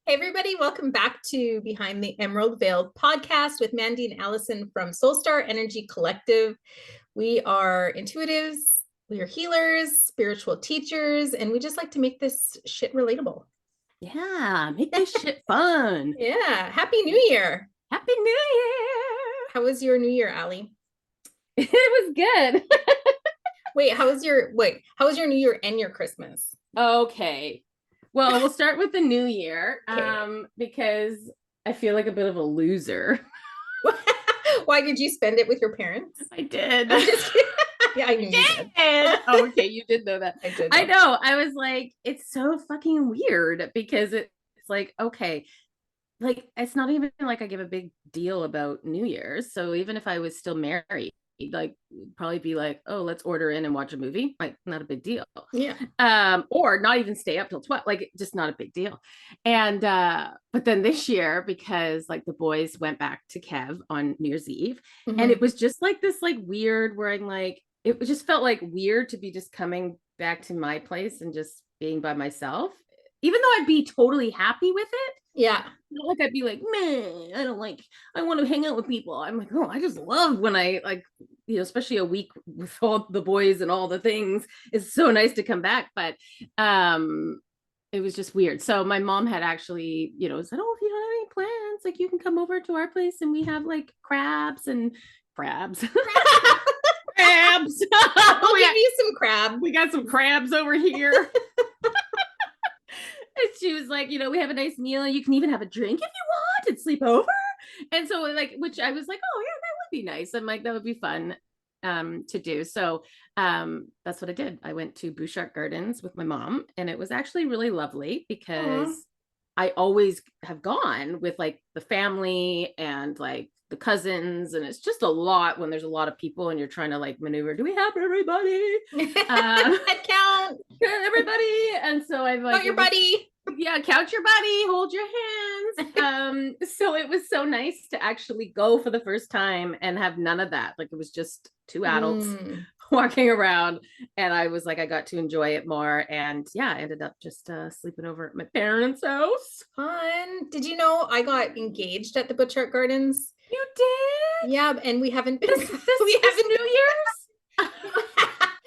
Hey, everybody, welcome back to Behind the Emerald Veil podcast with Mandy and Allison from Soulstar Energy Collective. We are intuitives, we are healers, spiritual teachers, and we just like to make this shit relatable. Yeah, make this shit fun. Yeah, Happy New Year. Happy New Year. How was your New Year, Allie? It was good. How was your New Year and your Christmas? Okay. Well, we'll start with the new year Okay. because I feel like a bit of a loser. Why did you spend it with your parents? I did. I'm just kidding. Yeah, I knew you did. Oh, okay, you did know that. I did. I know. I was like, it's so fucking weird because it's like, okay, like it's not even like I give a big deal about New Year's. So even if I was still married, like probably be like, oh, let's order in and watch a movie. Like, not a big deal. Yeah. Or not even stay up till 12, like just not a big deal. And but then this year, because like the boys went back to Kev on New Year's Eve, and it was just like this like weird where I'm like, it just felt like weird to be just coming back to my place and just being by myself, even though I'd be totally happy with it. Yeah. Not like I'd be like, man, I want to hang out with people. I'm like, oh, I just love when I like, especially a week with all the boys and all the things. It's so nice to come back. But it was just weird. So my mom had actually, said, oh, if you don't have any plans, like you can come over to our place and we have like crabs. Crabs. I'll give you some crab. We got some crabs over here. And she was like, we have a nice meal. You can even have a drink if you want and sleep over. And so like, which I was like, oh yeah, that would be nice. I'm like, that would be fun to do. So that's what I did. I went to Bouchard Gardens with my mom, and it was actually really lovely because I always have gone with like the family and like the cousins, and it's just a lot when there's a lot of people and you're trying to like maneuver. Do we have everybody? Head count. Everybody. And so I've like, count your buddy. Yeah, count your buddy, hold your hands. So it was so nice to actually go for the first time and have none of that. Like it was just two adults walking around, and I was like, I got to enjoy it more. And yeah, I ended up just sleeping over at my parents' house. Fun. Did you know I got engaged at the Butchart Gardens? You did? Yeah, and we haven't been. This New Year's.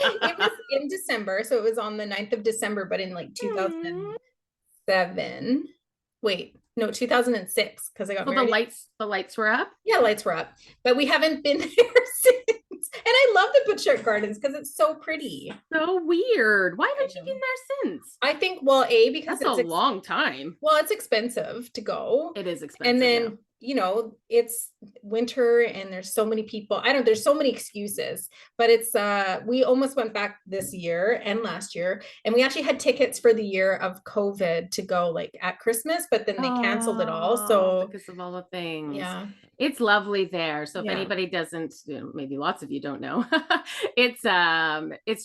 It was in December, so it was on the 9th of December, but in like 2007. Wait, no, 2006, because I got married. The lights were up. Yeah, lights were up, but we haven't been there since. And I love the Butchart Gardens because it's so pretty. So weird. Why haven't you been there since? I think, well, because that's a long time. Well, it's expensive to go. It is expensive. And then it's winter and there's so many people. There's so many excuses, but it's we almost went back this year and last year, and we actually had tickets for the year of COVID to go like at Christmas, but then they canceled it all. So because of all the things. Yeah. It's lovely there. So if anybody doesn't, maybe lots of you don't know, it's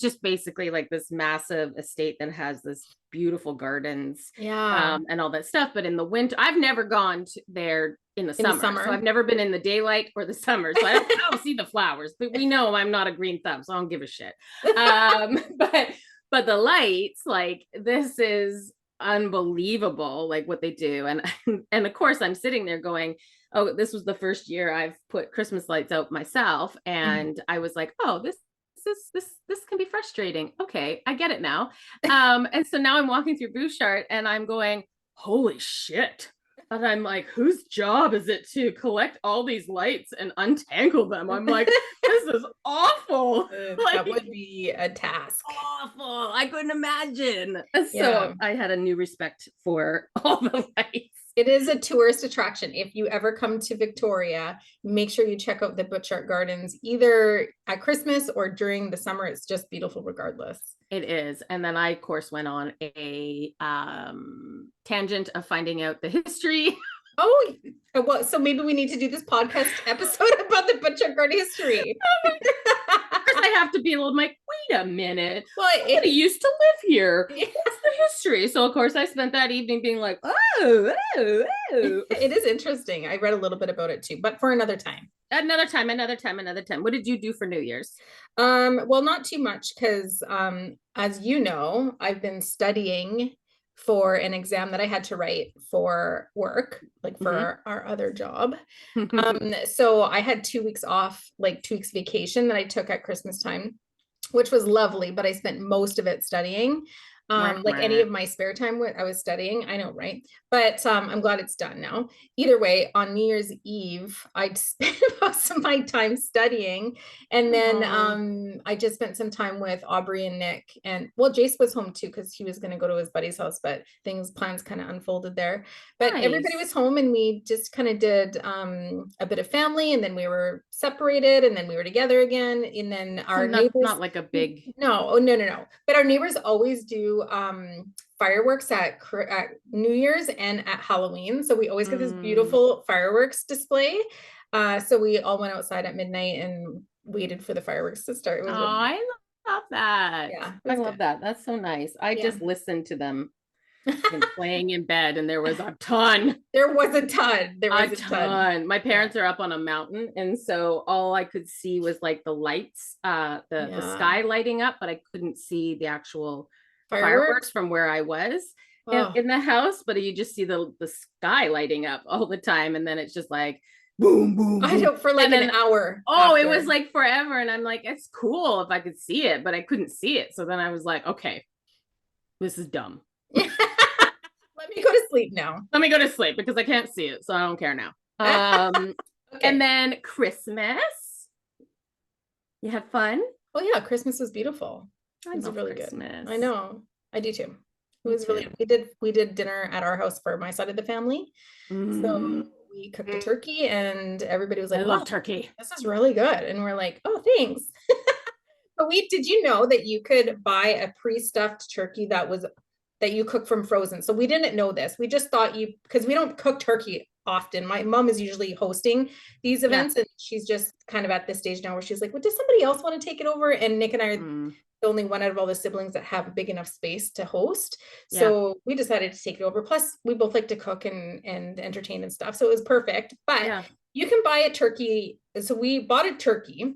just basically like this massive estate that has this beautiful gardens, and all that stuff. But in the winter, I've never gone there in the summer. So I've never been in the daylight or the summer. So I don't see the flowers, but we know I'm not a green thumb, so I don't give a shit. But the lights, like this is unbelievable, like what they do. And of course I'm sitting there going, oh, this was the first year I've put Christmas lights out myself. And I was like, oh, this can be frustrating. Okay, I get it now. And so now I'm walking through Bouchard and I'm going, holy shit. And I'm like, whose job is it to collect all these lights and untangle them? I'm like, this is awful. That would be a task. Awful. I couldn't imagine. So I had a new respect for all the lights. It is a tourist attraction. If you ever come to Victoria, make sure you check out the Butchart Gardens, either at Christmas or during the summer. It's just beautiful regardless. It is. And then I, of course, went on a tangent of finding out the history. Oh, well, so maybe we need to do this podcast episode about the Butchart Garden history. I have to be a little like, wait a minute. Well, it used to live here. What's the history? So, of course, I spent that evening being like, oh. It is interesting. I read a little bit about it too, but for another time. Another time. What did you do for New Year's? Well, not too much because, as you know, I've been studying for an exam that I had to write for work, like for Mhm. our other job. So I had 2 weeks off, like 2 weeks vacation that I took at Christmas time, which was lovely, but I spent most of it studying. Wah, Like any wah. of my spare time, I was studying. I know, right? But I'm glad it's done now. Either way, on New Year's Eve, I'd spent most of my time studying. And then Aw, I just spent some time with Aubrey and Nick. And well, Jace was home too, because he was going to go to his buddy's house, but plans kind of unfolded there. But everybody was nice. home and we just kind of did a bit of family, and then we were separated, and then we were together again. And then So our not neighbors, like a big. no, oh, no, no, no. But our neighbors always do fireworks at New Year's and at Halloween. So we always get this Mm. beautiful fireworks display. So we all went outside at midnight and waited for the fireworks to start. It Oh, was really, I love that. yeah, it I was love good. that. That's so nice. I Yeah. just listened to them and playing in bed, and there was a ton. There was a ton. There A was a ton. ton. My Yeah. parents are up on a mountain, and so all I could see was like the lights, the Yeah. sky lighting up, but I couldn't see the actual fireworks Fireworks. from where I was Oh, in the house. But you just see the sky lighting up all the time, and then it's just like boom, boom, I boom, don't for like and an then hour oh, it was after. like forever, and I'm like, it's cool if I could see it, but I couldn't see it. So then I was like, okay, this is dumb. Let me go to sleep now. Let me go to sleep because I can't see it, so I don't care now. Um, and Okay. then Christmas. You have fun? Oh yeah, Christmas was beautiful. I It was love really good. Christmas. I know. I do too. It Me was really, too. we did dinner at our house for my side of the family. So Mm, we cooked a turkey and everybody was I like, love wow, turkey. this is really good. And we're like, oh, thanks. But did you know that you could buy a pre-stuffed turkey that you cook from frozen? So we didn't know this. We just thought because we don't cook turkey often. My mom is usually hosting these Yeah. events, and she's just kind of at this stage now where she's like, well, does somebody else want to take it over? And Nick and I are Mm, the only one out of all the siblings that have a big enough space to host. yeah. So we decided to take it over. Plus, we both like to cook and entertain and stuff. So it was perfect. But Yeah. you can buy a turkey. So we bought a turkey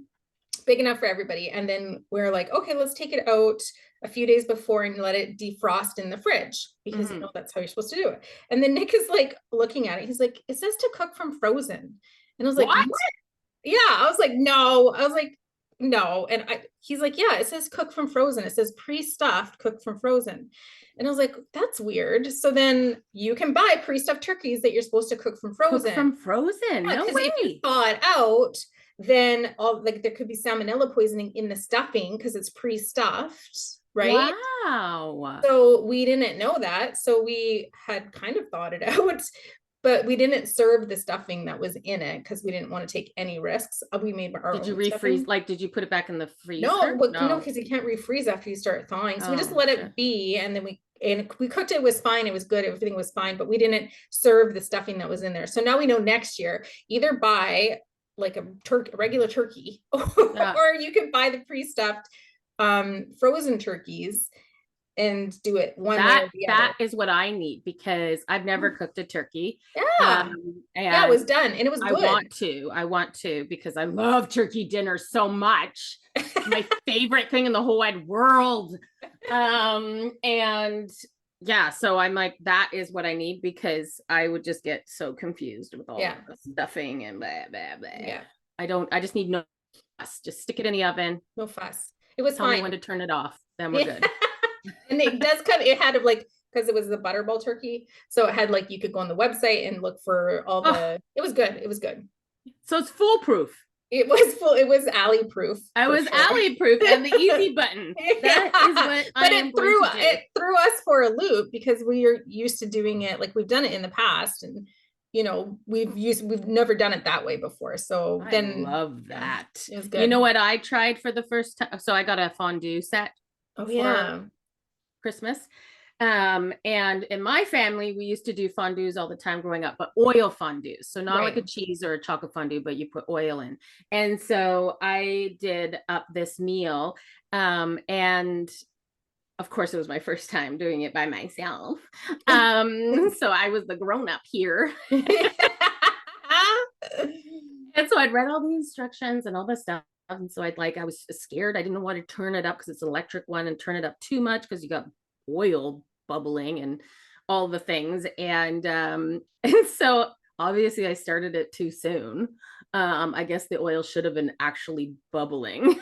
big enough for everybody. And then we're like, okay, let's take it out a few days before and let it defrost in the fridge, because Mm-hmm. that's how you're supposed to do it. And then Nick is like looking at it. He's like, it says to cook from frozen. And I was like, What? what? Yeah. I was like, no. I was like, no. And he's like, yeah, it says cook from frozen. It says pre-stuffed, cook from frozen. And I was like, that's weird. So then you can buy pre-stuffed turkeys that you're supposed to cook from Cook frozen. from frozen? Yeah, No because if you way. thaw it out, then there could be salmonella poisoning in the stuffing because it's pre-stuffed, right? Wow. So we didn't know that. So we had kind of thought it out, but we didn't serve the stuffing that was in it because we didn't want to take any risks. We made our Did you own refreeze? stuffing. Like, did you put it back in the No, freezer? but no, No. because you can't refreeze after you start thawing. So we just Oh, let it sure. be, and then we cooked it. It was fine. It was good. Everything was fine, but we didn't serve the stuffing that was in there. So now we know next year either buy like a regular turkey, Yeah. or you can buy the pre-stuffed frozen turkeys and do it one way That or the other. that is what I need because I've never cooked a turkey. Yeah, yeah, it And was done, and it was I good. want to. I want to because I love turkey dinner so much. My favorite thing in the whole wide world. And yeah, so I'm like, that is what I need because I would just get so confused with all Yeah, the stuffing and blah blah blah. yeah, I just need no fuss. Just stick it in the oven. no fuss. It was Tell me fine. when to turn it off. Then we're Yeah. good. And it does come, it had like, because it was the butterball turkey. So it had like, you could go on the website and look for Oh, it was good. It was good. so it's foolproof. It was full, it was alley proof I for was sure. alley proof and the easy button. That is Yeah. what I But am going to do. it threw us for a loop because we are used to doing it. Like we've done it in the past, and we've never done it that way before. So I then, love yeah, that. it was You know good. what I tried for the first time? So I got a fondue set Oh for yeah. Christmas. And in my family, we used to do fondues all the time growing up, but oil fondues. So not like a Right. cheese or a chocolate fondue, but you put oil in. And so I did up this meal. And of course, it was my first time doing it by myself. So I was the grown up here. And so I'd read all the instructions and all this stuff. And so I was scared. I didn't want to turn it up because it's an electric one and turn it up too much because you got oil bubbling and all the things. And so obviously I started it too soon. I guess the oil should have been actually bubbling.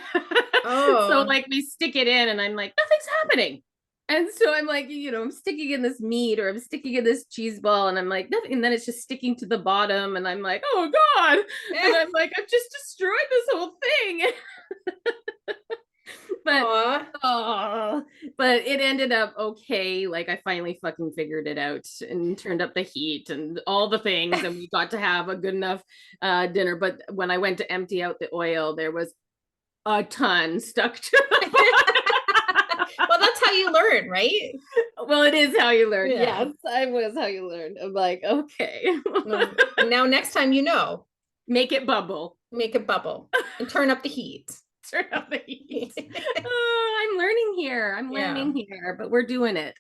So Oh. like we stick it in and I'm like, nothing's happening. And so I'm like, I'm sticking in this meat or I'm sticking in this cheese ball and I'm like, nothing. And then it's just sticking to the bottom. And I'm like, oh God. And I'm like, I've just destroyed this whole thing. but Aw. oh, but it ended up okay. Like I finally fucking figured it out and turned up the heat and all the things. And we got to have a good enough dinner. But when I went to empty out the oil, there was a ton stuck to the Well, that's how you learn, right? well, it is how you learn. Yeah. Yes, I was how you learned. I'm like, okay. And now next time Make it bubble. make a bubble and turn up the heat. Turn up the heat. Oh, I'm learning here. I'm learning here, but we're doing it.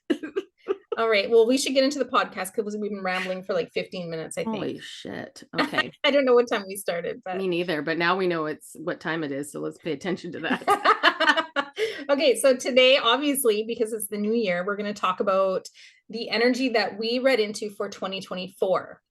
All right. Well, we should get into the podcast because we've been rambling for like 15 minutes, I think. Holy shit. Okay. I don't know what time we started, but Me neither. But now we know it's what time it is. So let's pay attention to that. Okay. So today, obviously, because it's the new year, we're going to talk about the energy that we read into for 2024.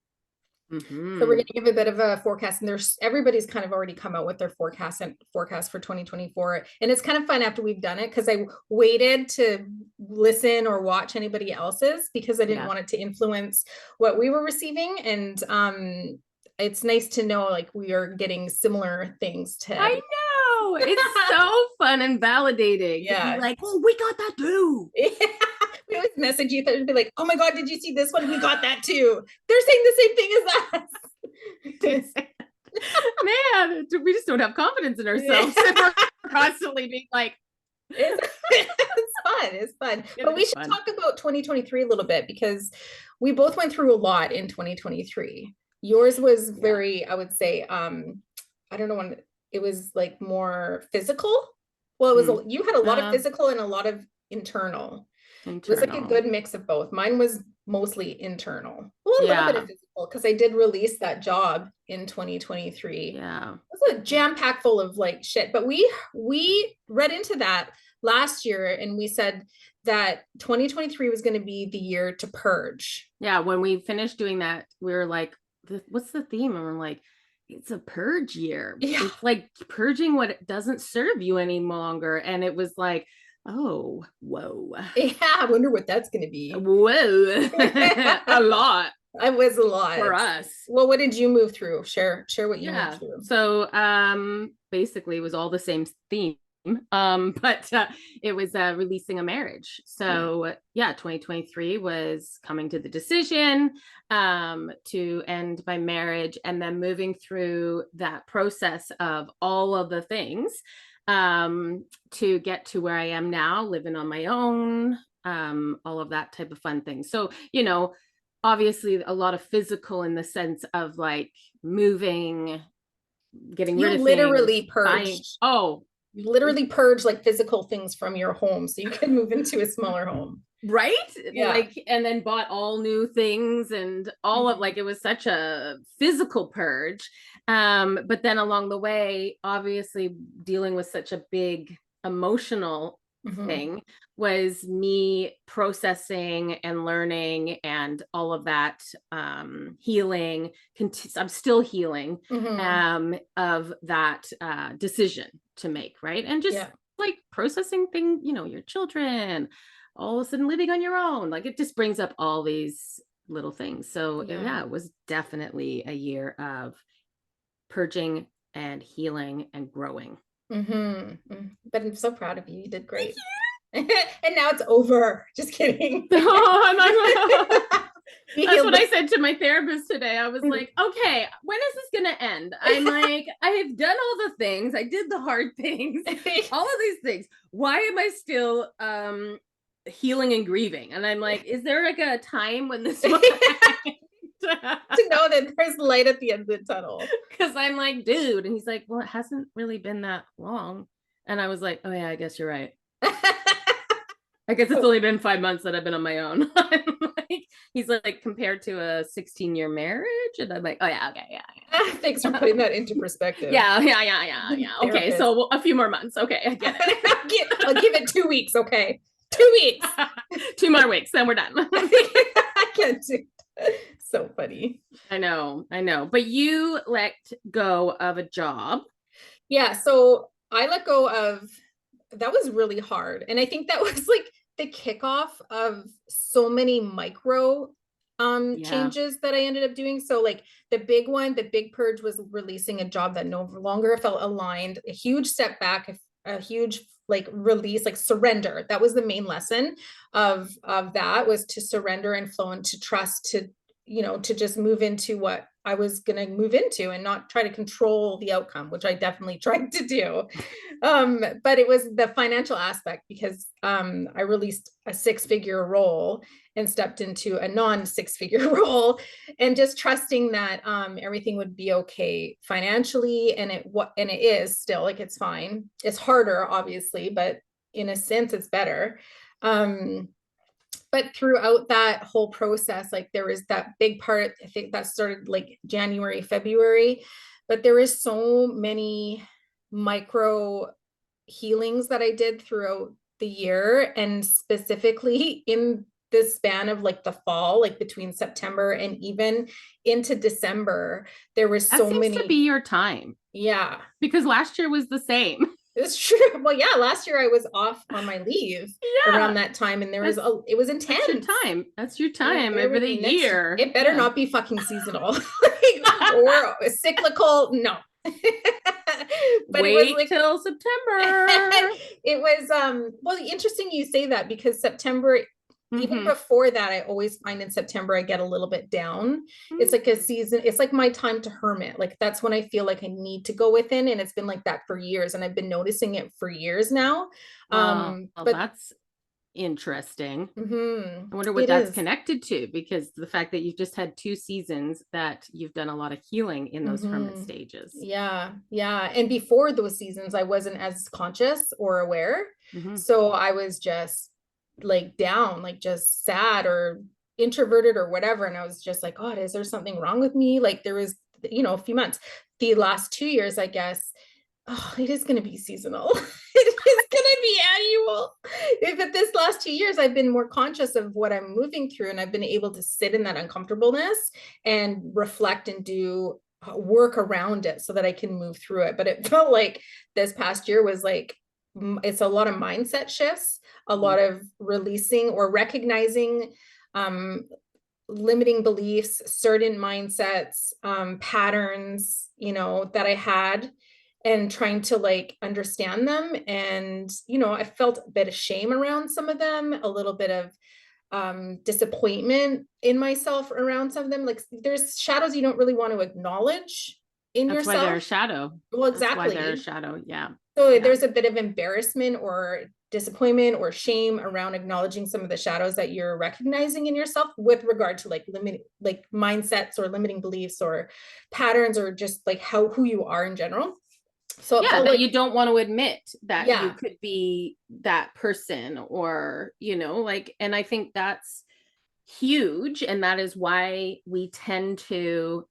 Mm-hmm. So we're going to give a bit of a forecast, and everybody's kind of already come out with their forecast for 2024. And it's kind of fun after we've done it because I waited to listen or watch anybody else's because I didn't want it to influence what we were receiving. And it's nice to know like we are getting similar things to. I know. It's so fun and validating. Yeah. Like, oh, we got that too. We always message each other and be like, oh my God, did you see this one? We got that too. They're saying the same thing as us. Man, we just don't have confidence in ourselves. We're constantly being like, it's fun. It's fun. But we should talk about 2023 a little bit because we both went through a lot in 2023. Yours was very, I would say, I don't know when it was like more physical. Well, it was you had a lot of physical and a lot of internal. It was like a good mix of both. Mine was mostly internal. Well, a little bit of physical because I did release that job in 2023. Yeah. It was a jam-packed full of like shit. But we read into that last year and we said that 2023 was going to be the year to purge. Yeah. When we finished doing that, we were like, what's the theme? And we're like, it's a purge year. Yeah. It's like purging what doesn't serve you any longer. And it was like, oh, whoa. Yeah, I wonder what that's going to be. Whoa. A lot. It was a lot. For us. Well, what did you move through? Share what you moved through. So basically it was all the same theme. But it was releasing a marriage. So 2023 was coming to the decision to end my marriage and then moving through that process of all of the things to get to where I am now, living on my own, all of that type of fun things. So, obviously a lot of physical in the sense of like moving, getting rid of literally things, purged. You literally purge like physical things from your home so you can move into a smaller home. Right? Yeah. Like, and then bought all new things and all of like, it was such a physical purge. But then along the way, obviously dealing with such a big emotional thing was me processing and learning and all of that healing. I'm still healing of that decision to make, right? And just like processing things, your children, all of a sudden living on your own, like it just brings up all these little things. So it was definitely a year of purging and healing and growing. But I'm so proud of you. You did great. And now it's over. Just kidding. That's what I said to my therapist today. I was like, okay, when is this going to end? I'm like, I have done all the things. I did the hard things, all of these things. Why am I still healing and grieving? And I'm like, is there like a time when this will to know that there's light at the end of the tunnel? Because I'm like, dude. And he's like, well, it hasn't really been that long. And I was like, oh yeah, I guess you're right. I guess it's only been 5 months that I've been on my own. He's like, compared to a 16-year marriage. And I'm like, oh yeah, okay, yeah. Thanks for putting that into perspective. Yeah. Okay, so a few more months. Okay, I get it. I'll give it 2 weeks. Okay. 2 weeks. 2 more weeks, then we're done. I can't do it. So funny. I know. But you let go of a job. Yeah. So I let go of, that was really hard. And I think that was like the kickoff of so many micro Yeah. changes that I ended up doing. So like the big one, the big purge was releasing a job that no longer felt aligned, a huge step back, a huge like release, like surrender. That was the main lesson of that, was to surrender and flow and to trust, to, you know, to just move into what I was going to move into and not try to control the outcome, which I definitely tried to do. But it was the financial aspect, because I released a 6-figure role and stepped into a non-6-figure role, and just trusting that everything would be okay financially. And it is still, like, it's fine. It's harder, obviously, but in a sense, it's better. But throughout that whole process, like, there was that big part, I think that started like January, February, but there is so many micro healings that I did throughout the year, and specifically in this span of like the fall, like between September and even into December, there was That so seems to many. be your time, Yeah, because last year was the same. it's true. Well, yeah, last year I was off on my leave around Yeah. that time, and That's it was that's your intense. time. That's your Yeah, time bear over with the me. Next, year. it better Yeah. not be fucking seasonal or cyclical. No. But it was Wait like, till September. it was well, interesting you say that, because September, even Mm-hmm. before that, I always find in September I get a little bit down. It's like a Mm-hmm. season, it's like my time to hermit. Like, that's when I feel like I need to go within, and it's been like that for years, and I've been noticing it for years now. Well, But that's interesting. mhm, I wonder what it that's is. connected to, because the fact that you've just had 2 seasons that you've done a lot of healing in those hermit Mm-hmm. stages. Yeah, yeah. And before those seasons, I wasn't as conscious or aware. Mm-hmm. So I was just like down, like just sad or introverted or whatever. And I was just like, God, is there something wrong with me? Like, there was, a few months, the last 2 years, I guess, oh, it is going to be seasonal. It is going to be annual. But this last 2 years, I've been more conscious of what I'm moving through, and I've been able to sit in that uncomfortableness and reflect and do work around it so that I can move through it. But it felt like this past year was like, it's a lot of mindset shifts, a lot of releasing or recognizing um, limiting beliefs, certain mindsets, patterns, that I had, and trying to like understand them. And, I felt a bit of shame around some of them, a little bit of disappointment in myself around some of them. Like, there's shadows you don't really want to acknowledge in That's why they're a yourself. shadow. Well, That's why they're a exactly. shadow. Yeah. So Yeah. there's a bit of embarrassment or disappointment or shame around acknowledging some of the shadows that you're recognizing in yourself with regard to like like mindsets or limiting beliefs or patterns, or just like who you are in general. So it Yeah, felt that like, you don't want to admit that you yeah. could be that person, or, like, and I think that's huge. And that is why we tend to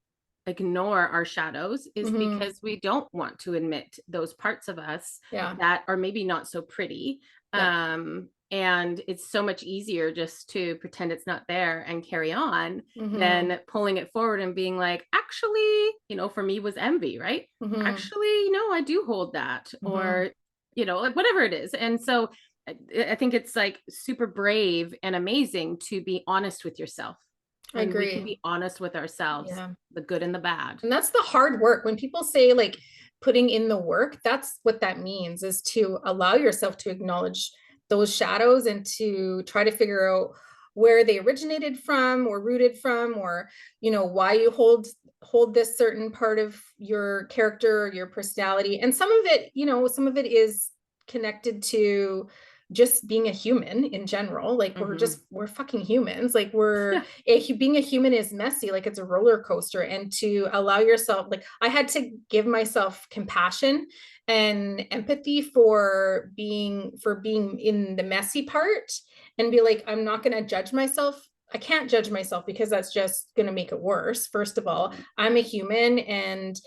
ignore our shadows, is Mm-hmm. because we don't want to admit those parts of us Yeah. that are maybe not so pretty. Yeah. And it's so much easier just to pretend it's not there and carry on, Mm-hmm. than pulling it forward and being like, actually, for me was envy, right? Mm-hmm. Actually, I do hold that, Mm-hmm. or, like whatever it is. And so I think it's like super brave and amazing to be honest with yourself. I When we can agree. be honest with ourselves, Yeah. the good and the bad. And that's the hard work. When people say like putting in the work, that's what that means, is to allow yourself to acknowledge those shadows and to try to figure out where they originated from or rooted from, or, why you hold this certain part of your character or your personality. And some of it is connected to just being a human in general. Like, Mm-hmm. we're fucking humans. Like, Yeah. being a human is messy. Like, it's a roller coaster. And to allow yourself, like, I had to give myself compassion and empathy for being in the messy part, and be like, I'm not going to judge myself. I can't judge myself, because that's just going to make it worse. First of all, Mm-hmm. I'm a human, and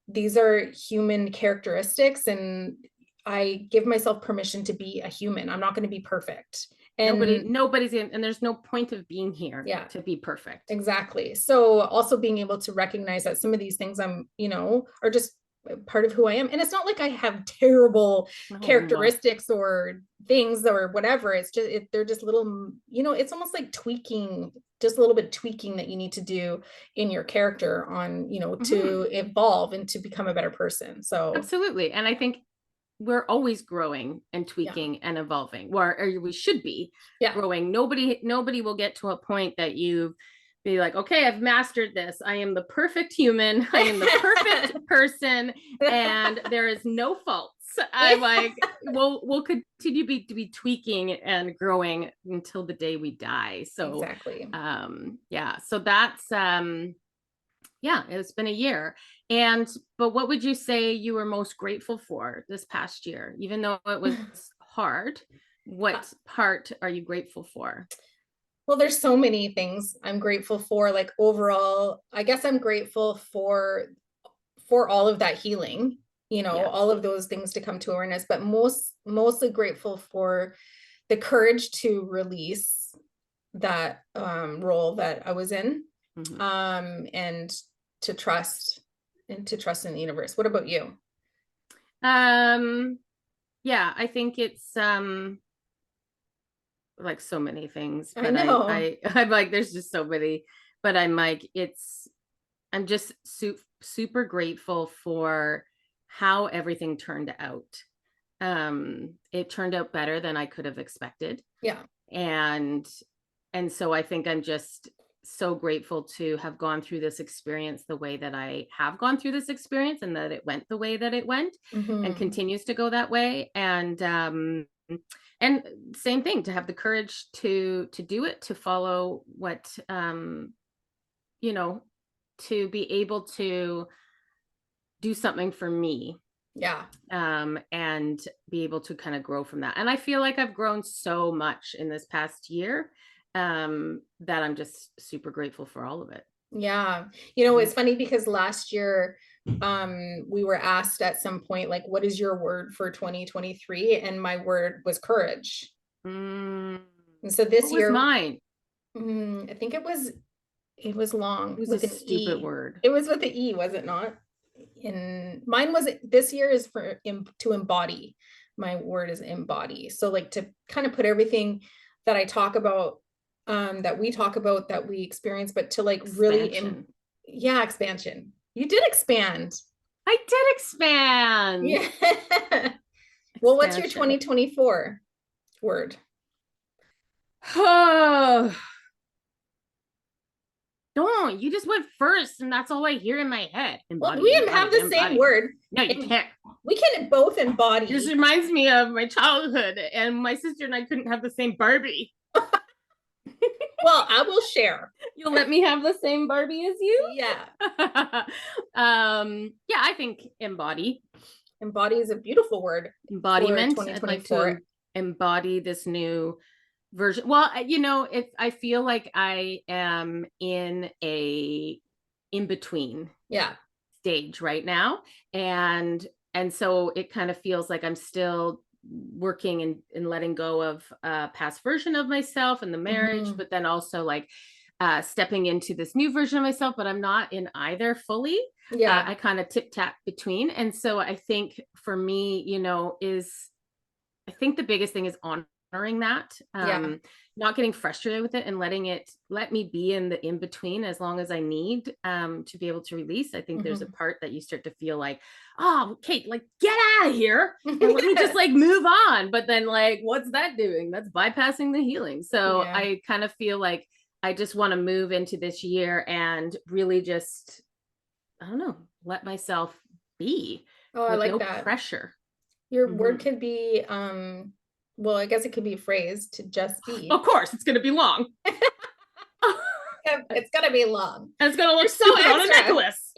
these are human characteristics, and I give myself permission to be a human. I'm not going to be perfect. And Nobody's in, and there's no point of being here yeah, to be perfect. exactly. So also being able to recognize that some of these things are just part of who I am. And it's not like I have terrible No. characteristics or things or whatever. It's just, they're just little, it's almost like tweaking, just a little bit tweaking that you need to do in your character on, to evolve and to become a better person. So absolutely. And I think we're always growing and yeah, tweaking and evolving, or we should be yeah. growing. Nobody will get to a point that you be like, okay, I've mastered this. I am the perfect human. I am the perfect person, and there is no faults. I'm like, we'll continue to be tweaking and growing until the day we die. So exactly. yeah. So that's yeah, it's been a year. But what would you say you were most grateful for this past year? Even though it was hard, what part are you grateful for? Well, there's so many things I'm grateful for. Like overall, I guess I'm grateful for all of that healing, Yeah. all of those things to come to awareness, but mostly grateful for the courage to release that role that I was in, and to trust in the universe. What about you? Yeah, I think it's like so many things, I but know. I'm like, there's just so many, but I'm like, I'm just super grateful for how everything turned out. It turned out better than I could have expected. Yeah. And so I think I'm just so grateful to have gone through this experience the way that I have gone through this experience, and that it went the way that it went, and continues to go that way. And same thing, to have the courage to do it, to follow what you know to be able to do something for me, Yeah. and be able to kind of grow from that. And I feel like I've grown so much in this past year, that I'm just super grateful for all of it. Yeah. It's funny because last year, we were asked at some point, like, what is your word for 2023? And my word was courage. Mm, And so this what was year, mine? I think it was long It was a with an stupid E. word. It was with an E, was it not? And mine was, this year is to embody. My word is embody. So like to kind of put everything that I talk about, that we talk about, that we experience, but to like really, Expansion. yeah, expansion. You did expand. I did expand. Yeah. Well, what's your Expansion. 2024 word? Oh, don't. You just went first, and that's all I hear in my head. Well, Embody, we have embody, the same embody. word. No, you can't. We can both This embody. reminds me of my childhood, and my sister and I couldn't have the same Barbie. Well, I will share. You'll let me have the same Barbie as you? Yeah. Yeah, I think embody. Embody is a beautiful word for Embodiment. I'd like to 2024. embody this new version. Well, if I feel like I am in a in between Yeah. stage right now, and so it kind of feels like I'm still working and letting go of a past version of myself and the marriage, but then also like stepping into this new version of myself, but I'm not in either fully. Yeah. I kind of tip tap between. And so I think for me, I think the biggest thing is honoring that, Yeah. not getting frustrated with it, and let me be in the in between as long as I need, to be able to release. I think there's a part that you start to feel like, oh, Kate, like get out of here and let me just like move on. But then like, what's that doing? That's bypassing the healing. So Yeah. I kind of feel like I just want to move into this year and really just, I don't know, let myself be Oh, I with like no that. pressure. Your word Mhm. could be, well, I guess it could be a phrase, to just be. Of course, it's going to be long. It's gonna be long. And it's gonna look You're so stupid on a extra. necklace.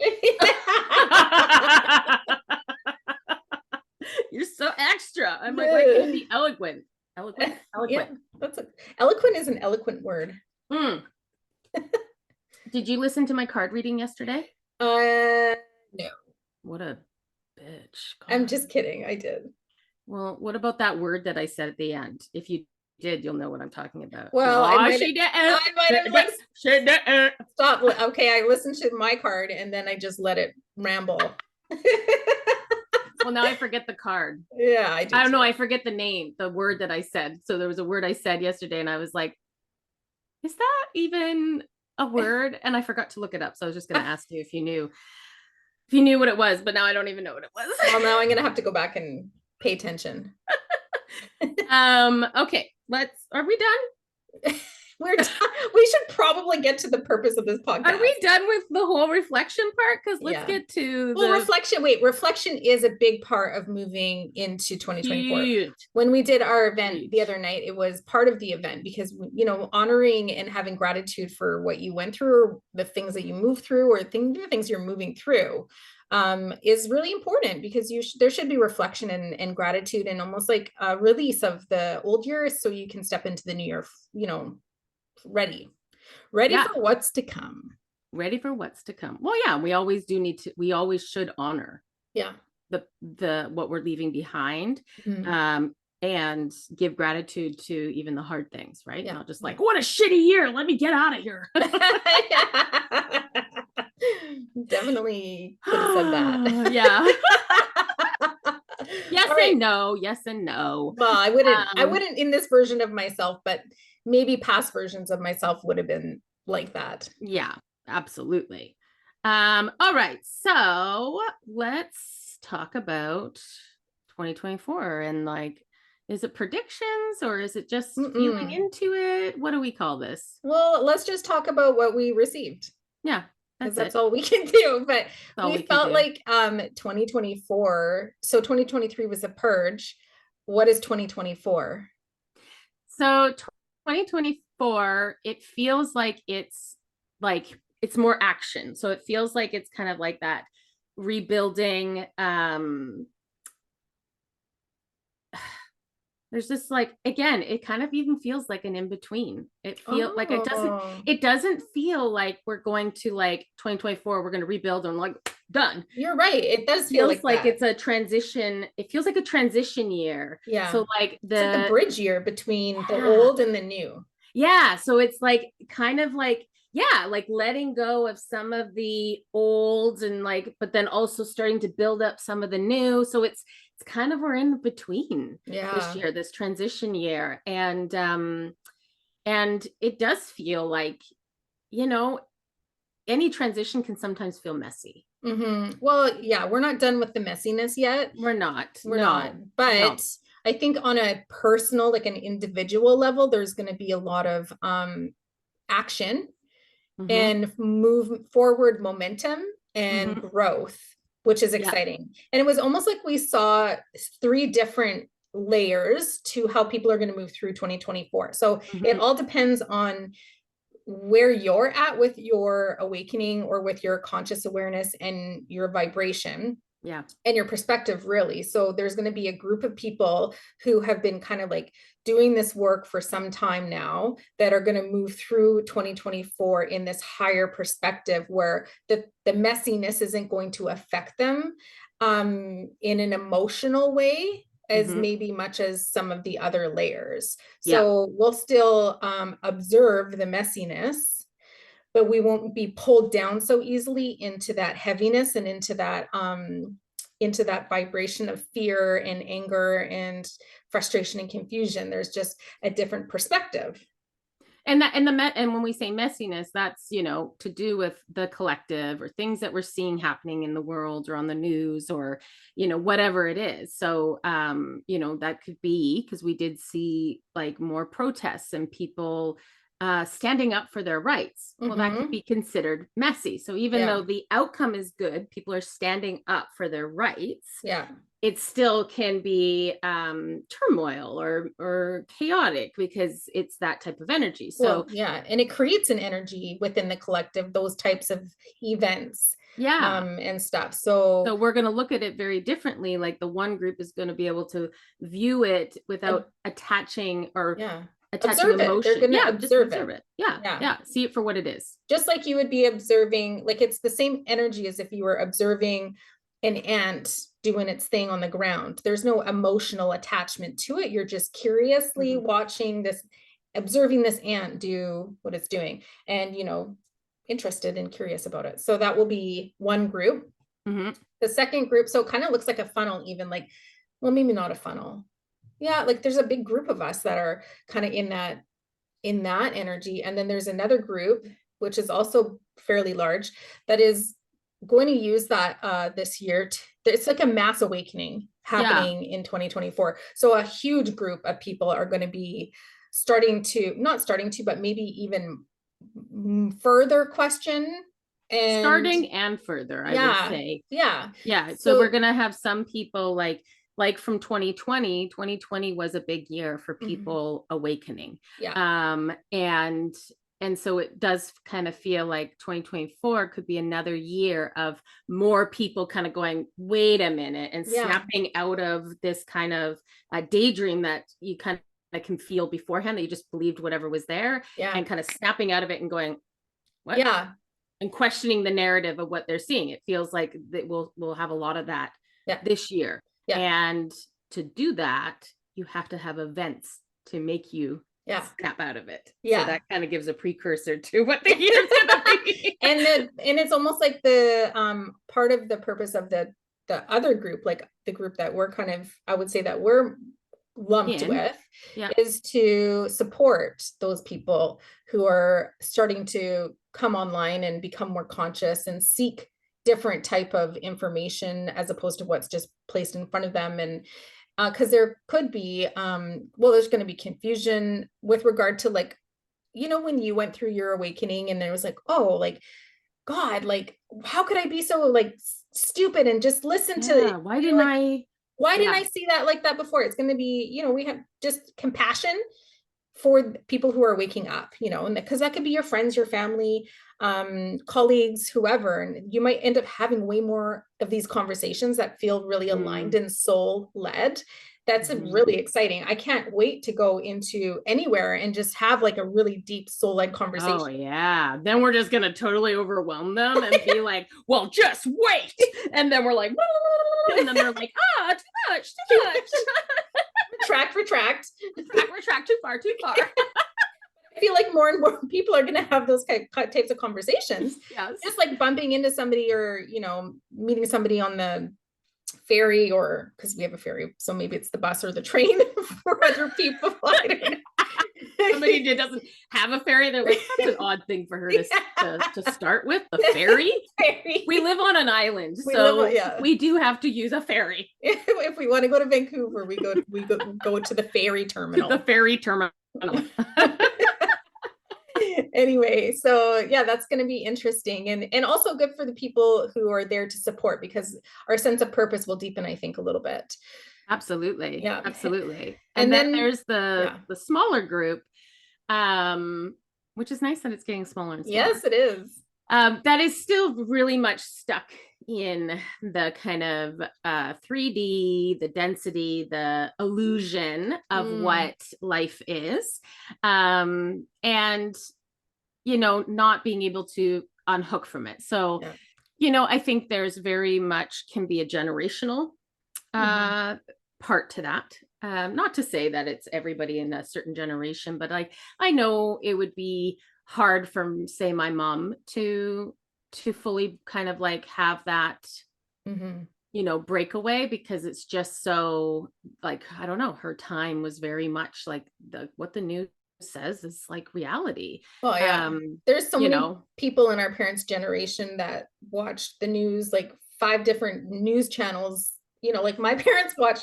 You're so extra. I'm like, why can't it be eloquent? Eloquent? Yeah, Eloquent. eloquent is an eloquent word. Mm. Did you listen to my card reading yesterday? No, What a bitch. I'm God. just kidding. I did. Well, what about that word that I said at the end? If you did, you'll know what I'm talking about. Well, Oh, she didn't. I might have like She didn't. stop. Okay, I listened to my card and then I just let it ramble. Well, now I forget the card. Yeah, I do. I don't know. I forget the name, the word that I said. So there was a word I said yesterday, and I was like, "Is that even a word?" And I forgot to look it up. So I was just going to ask you if you knew what it was. But now I don't even know what it was. Well, now I'm going to have to go back and pay attention. Okay. Are we done? We're done. We should probably get to the purpose of this podcast. Are we done with the whole reflection part? Because let's get to reflection. Wait, reflection is a big part of moving into 2024. Huge. When we did our event the other night, it was part of the event because, you know, honoring and having gratitude for what you went through, or the things that you moved through, or the things you're moving through, is really important, because there should be reflection and gratitude, and almost like a release of the old year, so you can step into the new year, you know, ready for what's to come. Ready for what's to come. Well, yeah, we always should honor the what we're leaving behind, and give gratitude to even the hard things, right? Not just like, what a shitty year, let me get out of here. Definitely could have said that. Yeah. Yes and no. Well, I wouldn't in this version of myself, but maybe past versions of myself would have been like that. Yeah, absolutely. All right, so let's talk about 2024, and like, is it predictions or is it just feeling into it? What do we call this? Well, let's just talk about what we received. Yeah, that's all we can do. But we felt like 2024, so 2023 was a purge. What is 2024? So 2024, it feels like it's more action. So it feels like it's kind of like that rebuilding. There's just like, again, it kind of even feels like an in-between. It feels like it doesn't feel like we're going to like 2024, we're going to rebuild and like done. You're right. It does feel like it's a transition. It feels like a transition year. Yeah. So like it's like the bridge year between the old and the new. Yeah. So it's like kind of like, like letting go of some of the old and like, but then also starting to build up some of the new. So it's kind of, we're in between this year, this transition year. And it does feel like, you know, any transition can sometimes feel messy. Well, yeah, we're not done with the messiness yet. We're not. But I think on a personal, like an individual level, there's going to be a lot of action and move forward momentum and growth, which is exciting. And it was almost like we saw 3 different layers to how people are going to move through 2024. So it all depends on where you're at with your awakening, or with your conscious awareness and your vibration. And your perspective, really. So there's going to be a group of people who have been kind of like doing this work for some time now, that are going to move through 2024 in this higher perspective, where the messiness isn't going to affect them in an emotional way as maybe much as some of the other layers. So we'll still observe the messiness, but we won't be pulled down so easily into that heaviness and into that vibration of fear and anger and frustration and confusion. There's just a different perspective. And when we say messiness, that's, you know, to do with the collective, or things that we're seeing happening in the world or on the news, or, you know, whatever it is. So, you know, that could be because we did see like more protests and people standing up for their rights. Well, that could be considered messy. So even though the outcome is good, people are standing up for their rights. It still can be turmoil or chaotic, because it's that type of energy. So and it creates an energy within the collective, those types of events. And stuff. So we're going to look at it very differently. Like the one group is going to be able to view it without attaching or attaching emotion. They're going to observe it. See it for what it is. Just like you would be observing, like it's the same energy as if you were observing an ant doing its thing on the ground. There's no emotional attachment to it. You're just curiously watching this, observing this ant do what it's doing, and, interested and curious about it. So that will be one group. The second group, so it kind of looks like a funnel, even like, well, maybe not a funnel. Yeah, like there's a big group of us that are kind of in that energy. And then there's another group, which is also fairly large, that is going to use that this year. It's like a mass awakening happening in 2024. So a huge group of people are going to be not starting to, but maybe even further question and starting and further, I would say. Yeah. So we're going to have some people like from 2020 was a big year for people awakening. And so it does kind of feel like 2024 could be another year of more people kind of going, wait a minute, and snapping out of this kind of daydream that you kind of can feel beforehand, that you just believed whatever was there, and kind of snapping out of it and going, what? And questioning the narrative of what they're seeing. It feels like that we'll have a lot of that this year. And to do that, you have to have events to make you snap out of it. So that kind of gives a precursor to what the year's gonna be. and it's almost like the part of the purpose of the other group, like the group that we're kind of, I would say that we're lumped with, is to support those people who are starting to come online and become more conscious and seek different type of information as opposed to what's just placed in front of them. And because there could be there's going to be confusion with regard to, like, when you went through your awakening and there was like, oh, like, God, like, how could I be so like stupid and just listen to why didn't I see that like that before? It's going to be, we have just compassion for people who are waking up, and because that could be your friends, your family, colleagues, whoever. And you might end up having way more of these conversations that feel really aligned and soul led. That's really exciting. I can't wait to go into anywhere and just have like a really deep soul led conversation. Oh yeah. Then we're just going to totally overwhelm them and be like, well, just wait. And then we're like, and then they're like, too much. Retract, too far. I feel like more and more people are going to have those types of conversations. Just like bumping into somebody, or, meeting somebody on the ferry, or because we have a ferry, so maybe it's the bus or the train for other people. I don't know. Somebody who doesn't have a ferry, they're like, that's an odd thing for her to start with, the ferry. We live on an island, we do have to use a ferry. If we want to go to Vancouver, we go to the ferry terminal. The ferry terminal. Anyway, so that's going to be interesting, and also good for the people who are there to support, because our sense of purpose will deepen, I think, a little bit. Absolutely. Absolutely. And then there's the smaller group, which is nice that it's getting smaller and smaller. Yes, it is. That is still really much stuck in the kind of 3D, the density, the illusion of what life is. And, not being able to unhook from it. So, I think there's very much can be a generational part to that. Not to say that it's everybody in a certain generation, but like, I know it would be hard for, say, my mom to fully kind of like have that, breakaway, because it's just so, like, I don't know, her time was very much like what the news says is like reality. Well, there's so many people in our parents' generation that watched the news, like 5 different news channels. Like my parents watch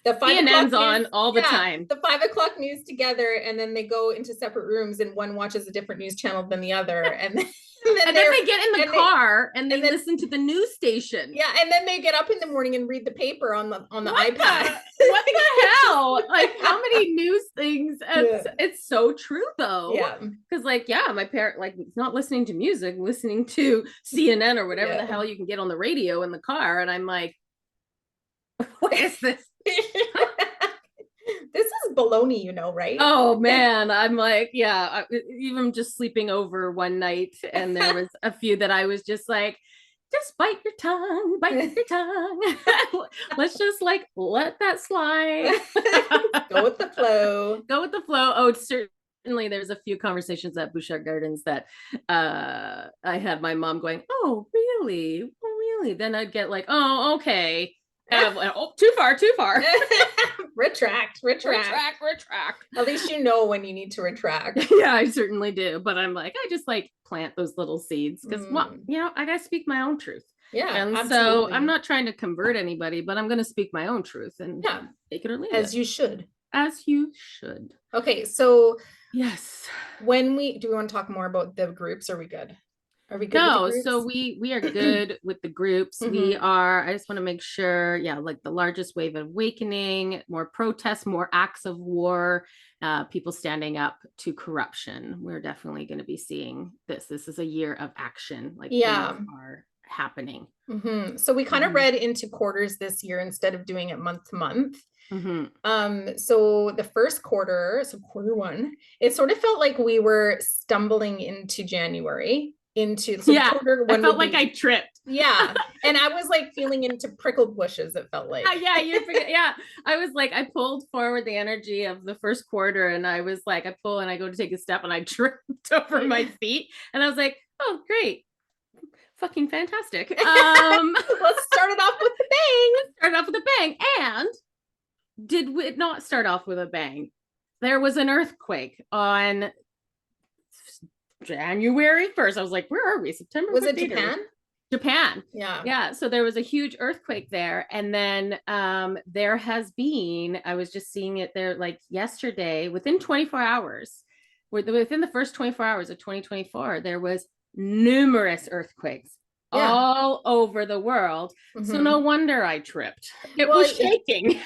the 5 CNN's on all the time. The 5 o'clock news together, and then they go into separate rooms, and one watches a different news channel than the other, and then they get in the car and they listen to the news station. Yeah, and then they get up in the morning and read the paper on the iPad. What the hell? Like, how many news things? It's so true though. Yeah, because my parent is not listening to music, listening to CNN or whatever the hell you can get on the radio in the car, and I'm like, what is this? This is baloney, right? Oh man, I'm like, even just sleeping over one night, and there was a few that I was just like, just bite your tongue, bite your tongue. Let's just like let that slide. Go with the flow. Go with the flow. Oh, certainly there's a few conversations at Bouchard Gardens that I had my mom going, oh, really? Oh, really? Then I'd get like, oh, okay. Oh, too far, too far. Retract. At least you know when you need to retract. Yeah, I certainly do. But I'm like, I just like plant those little seeds because, well, I got to speak my own truth. Yeah. And absolutely. so I'm not trying to convert anybody, but I'm going to speak my own truth and take it or leave it. As you should. As you should. Okay. So, yes. Do we want to talk more about the groups? Are we good? Are we good? No, so we are good with the groups. We are, I just want to make sure, like the largest wave of awakening, more protests, more acts of war, people standing up to corruption. We're definitely going to be seeing this. This is a year of action, like things are happening. So we kind of read into quarters this year instead of doing it month to month. So the first quarter, so quarter one, it sort of felt like we were stumbling into January. Quarter one, I felt like I tripped. And I was like feeling into prickle bushes, it felt like. I was like, I pulled forward the energy of the first quarter, and I was like, I pull and I go to take a step and I tripped over my feet, and I was like, oh great, fucking fantastic. Let's start it off with a bang. And did we not start off with a bang? There was an earthquake on January 1st. I was like, where are we? September? Was it Japan? Japan. Yeah. So there was a huge earthquake there. And then there has been, I was just seeing it there like yesterday, within 24 hours, within the first 24 hours of 2024, there was numerous earthquakes all over the world. So no wonder I tripped. It was shaking.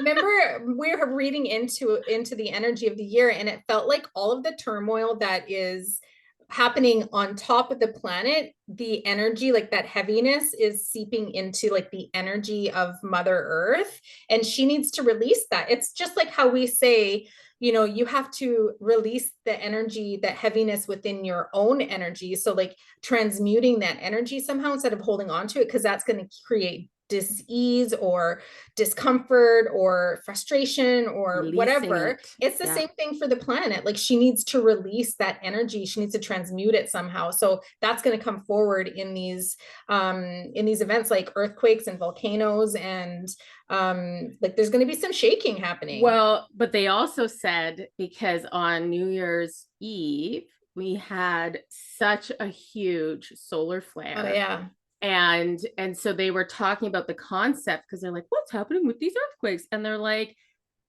Remember, we were reading into the energy of the year, and it felt like all of the turmoil that is happening on top of the planet, the energy, like that heaviness, is seeping into like the energy of Mother Earth, and she needs to release that. It's just like how we say, you have to release the energy, that heaviness within your own energy. So like transmuting that energy somehow instead of holding on to it, because that's going to create dis-ease or discomfort or frustration or Releasing whatever. It's the same thing for the planet. Like she needs to release that energy. She needs to transmute it somehow. So that's going to come forward in these events like earthquakes and volcanoes, and like there's going to be some shaking happening. Well, but they also said, because on New Year's Eve we had such a huge solar flare. Oh yeah. And so they were talking about the concept, because they're like, what's happening with these earthquakes? And they're like,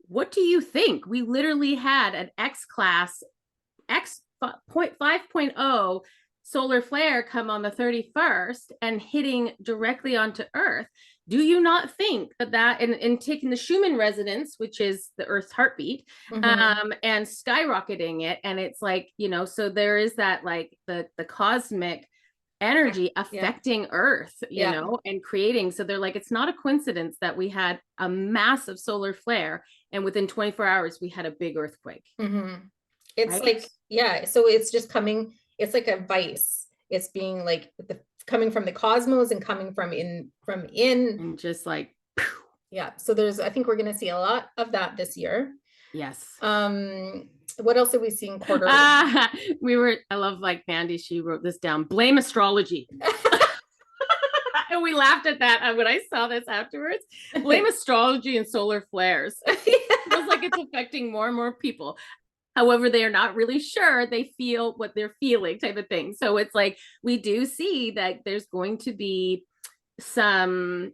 what do you think? We literally had an X 5.0 solar flare come on the 31st and hitting directly onto Earth. Do you not think that and taking the Schumann resonance, which is the Earth's heartbeat, and skyrocketing it, and it's like, so there is that like the cosmic energy affecting Earth, know, and creating. So they're like, it's not a coincidence that we had a massive solar flare and within 24 hours we had a big earthquake. It's like, so it's just coming, it's like a vice. It's being like coming from the cosmos and coming from in and just like so I think we're going to see a lot of that this year. Yes. What else have we seen quarterly? I love, like, Mandy, she wrote this down, blame astrology. And we laughed at that when I saw this afterwards. Blame astrology and solar flares. It feels like it's affecting more and more people. However, they are not really sure they feel what they're feeling, type of thing. So it's like, we do see that there's going to be some,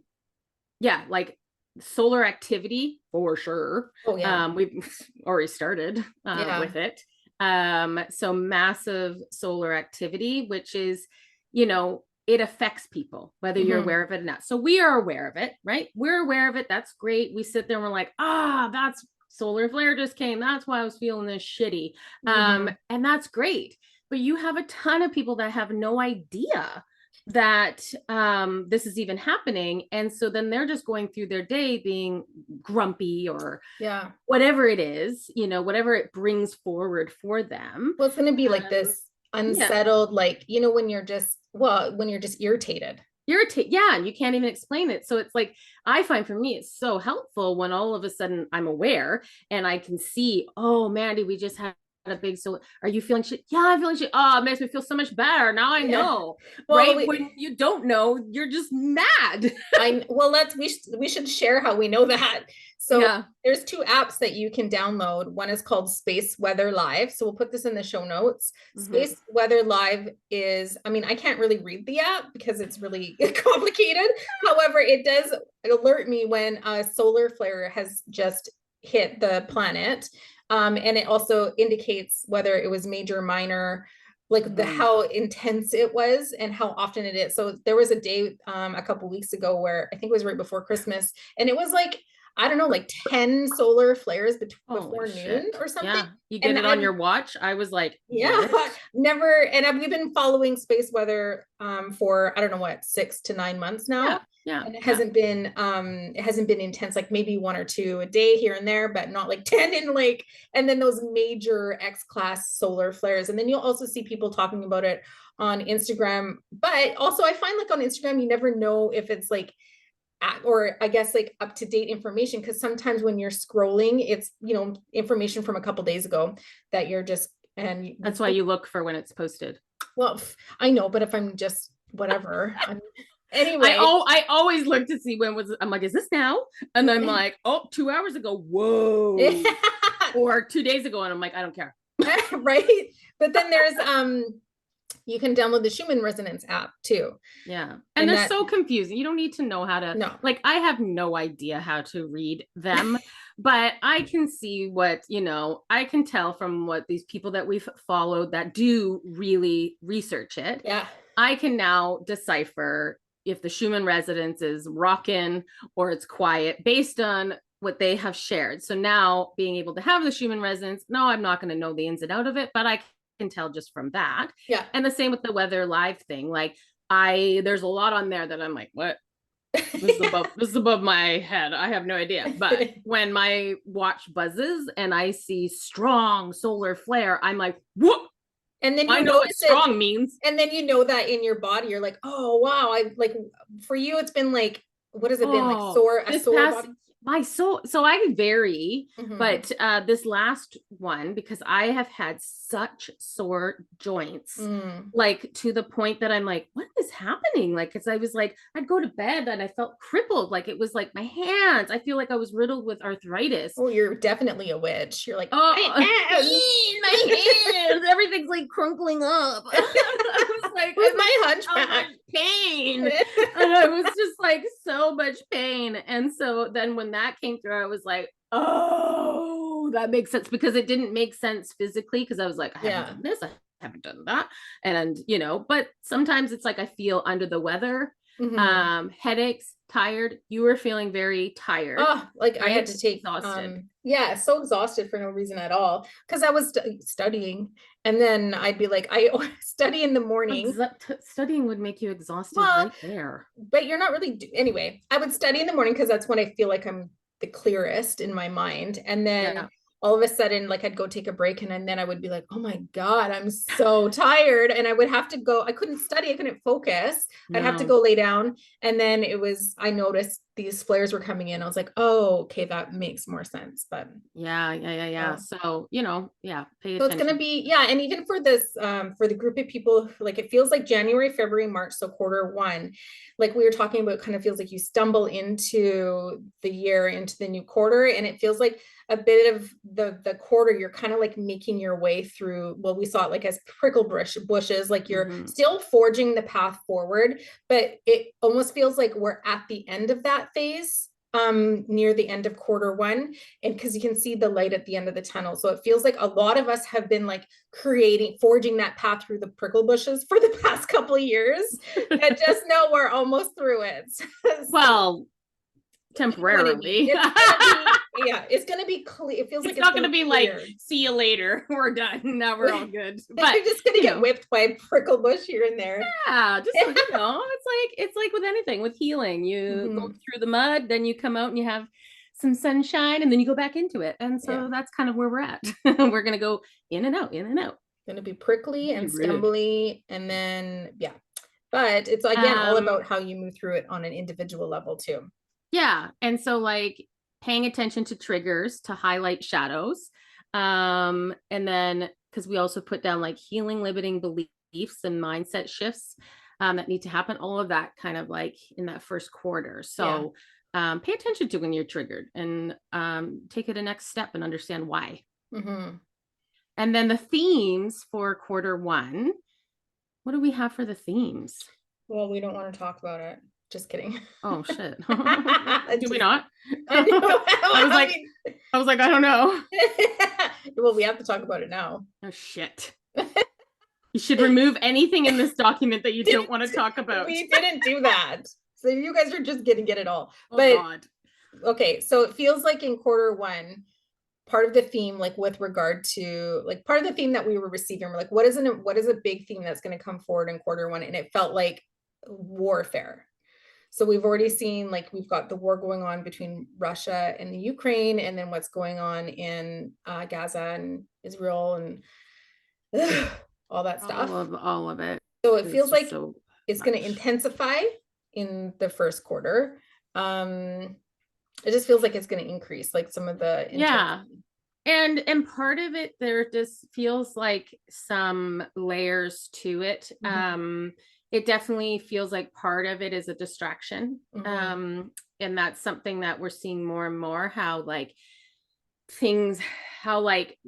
like solar activity for sure. We've already started with it. So massive solar activity, which is, it affects people, whether you're aware of it or not. So we are aware of it, right? We're aware of it. That's great. We sit there and we're like, that's solar flare just came. That's why I was feeling this shitty. And that's great. But you have a ton of people that have no idea that this is even happening, and so then they're just going through their day being grumpy or whatever it is, whatever it brings forward for them. Well, it's going to be like this unsettled, like, when you're just irritated. irritate. Yeah, and you can't even explain it. So it's like, I find for me it's so helpful when all of a sudden I'm aware and I can see, oh Mandy, we just had a big, so are you feeling shit? Yeah, I'm feeling shit. Oh, it makes me feel so much better now. I Yeah. know. Well, Right, when you don't know, you're just mad. we should share how we know that. So Yeah. there's two apps that you can download. One is called Space Weather Live. So we'll put this in the show notes. Mm-hmm. Space Weather Live is, I mean, I can't really read the app because it's really complicated. However, it does alert me when a solar flare has just hit the planet. And it also indicates whether it was major, minor, like the Mm-hmm. how intense it was and how often it is. So there was a day a couple weeks ago where I think it was right before Christmas, and it was like, I don't know, like 10 solar flares Holy before noon shit. or something. Yeah. You get And it on I've your watch. I was like, yeah, what? never, and we've been following space weather for I don't know what, 6 to 9 months Yeah. now. Yeah. And Yeah. it hasn't been intense, like maybe one or two a day here and there, but not like 10 in like, and then those major X-class solar flares. And then you'll also see people talking about it on Instagram. But also I find like on Instagram, you never know if it's like or I guess like up to date information, because sometimes when you're scrolling, it's information from a couple days ago that you're just and That's why you look for when it's posted. well, I know, but if I'm just whatever, anyway. I always look to see when was, I'm like, is this now? And I'm like, oh, 2 hours ago. Whoa. Or 2 days ago. And I'm like, I don't care. Right. But then there's you can download the Schumann resonance app too. Yeah. And they're so confusing. You don't need to know how to, no, like, I have no idea how to read them, but I can see what, I can tell from what these people that we've followed that do really research it. Yeah. I can now decipher if the Schumann resonance is rockin' or it's quiet based on what they have shared. So now being able to have the Schumann resonance, no, I'm not going to know the ins and out of it, but I can tell just from that. Yeah. And the same with the weather live thing. Like there's a lot on there that I'm like, what? This is above my head. I have no idea. But when my watch buzzes and I see strong solar flare, I'm like, what? And then I know what strong means. And then you know that in your body, you're like, oh wow, I like for you, it's been like, what has it been like a sore body? So I vary, but this last one, because I have had such sore joints, like to the point that I'm like, what is happening? Like, because I was like, I'd go to bed and I felt crippled. Like it was like my hands. I feel like I was riddled with arthritis. Oh, you're definitely a witch. You're like, oh, my hands, everything's like crunkling up. I was like, who's my hunchback? Pain. And I was just like so much pain. And so then when that came through, I was like, oh, that makes sense, because it didn't make sense physically, because I was like, I haven't done this, I haven't done that. And but sometimes it's like I feel under the weather, headaches, tired. You were feeling very tired. Oh, like right? I had to take exhausted. So exhausted for no reason at all, because I was studying, and then I'd be like, I study in the morning. Studying would make you exhausted right there. But you're not really anyway. I would study in the morning because that's when I feel like I'm the clearest in my mind, and then all of a sudden, like I'd go take a break, and then I would be like, oh my God, I'm so tired. And I would have to go, I couldn't study, I couldn't focus. No. I'd have to go lay down. And then I noticed these flares were coming in. I was like, oh, okay, that makes more sense. But yeah. So, pay attention. So it's going to be, and even for this, for the group of people, like it feels like January, February, March. So Q1, like we were talking about, kind of feels like you stumble into the year, into the new quarter. And it feels like a bit of the quarter, you're kind of like making your way through. Well, we saw it like as prickle bushes, like you're still forging the path forward, but it almost feels like we're at the end of that phase, near the end of Q1, and because you can see the light at the end of the tunnel. So it feels like a lot of us have been like forging that path through the prickle bushes for the past couple of years, and just know we're almost through it. Well, temporarily. It's gonna be clear. It feels like it's not gonna be clear. Like, see you later, we're done, now we're all good. But you're just gonna get whipped by a prickle bush here and there. Just it's like with anything, with healing, you go through the mud, then you come out and you have some sunshine, and then you go back into it. And so that's kind of where we're at. We're gonna go in and out. Gonna be prickly and stumbly, and then But it's again all Um, about how you move through it on an individual level too. yeah. And so like paying attention to triggers to highlight shadows. And then because we also put down like healing limiting beliefs and mindset shifts that need to happen, all of that kind of like in that first quarter. Yeah. So pay attention to when you're triggered and take it a next step and understand why. Mm-hmm. And then the themes for quarter one. What do we have for the themes? Well, we don't want to talk about it. Just kidding. Oh shit. Do we Just, not? I know. I was I like, mean, I was like, I don't know. well, we have to talk about it now. Oh shit. You should remove anything in this document that you don't Didn't want to talk about. we didn't do that. So you guys are just gonna get it all. Oh But God. okay, so it feels like in quarter one, part of the theme, like with regard to like part of the theme that we were receiving, we're like, what is a big theme that's going to come forward in quarter one? And it felt like warfare. So we've already seen like we've got the war going on between Russia and the Ukraine, and then what's going on in Gaza and Israel and all that stuff. All of it. So it It's feels just like so it's going to much. intensify in the first quarter. It just feels like it's going to increase like some of the Yeah. intensity. And part of it, there just feels like some layers to it. Mm-hmm. It definitely feels like part of it is a distraction. Mm-hmm. And that's something that we're seeing more and more, how like things, how like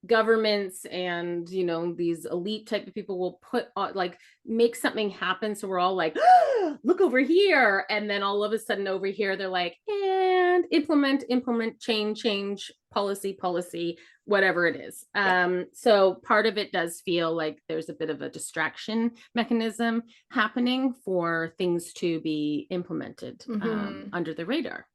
governments and these elite type of people will put on, like make something happen, so we're all like, oh, look over here, and then all of a sudden over here they're like, and implement change policy, whatever it is. Yeah. So part of it does feel like there's a bit of a distraction mechanism happening for things to be implemented Mm-hmm. under the radar.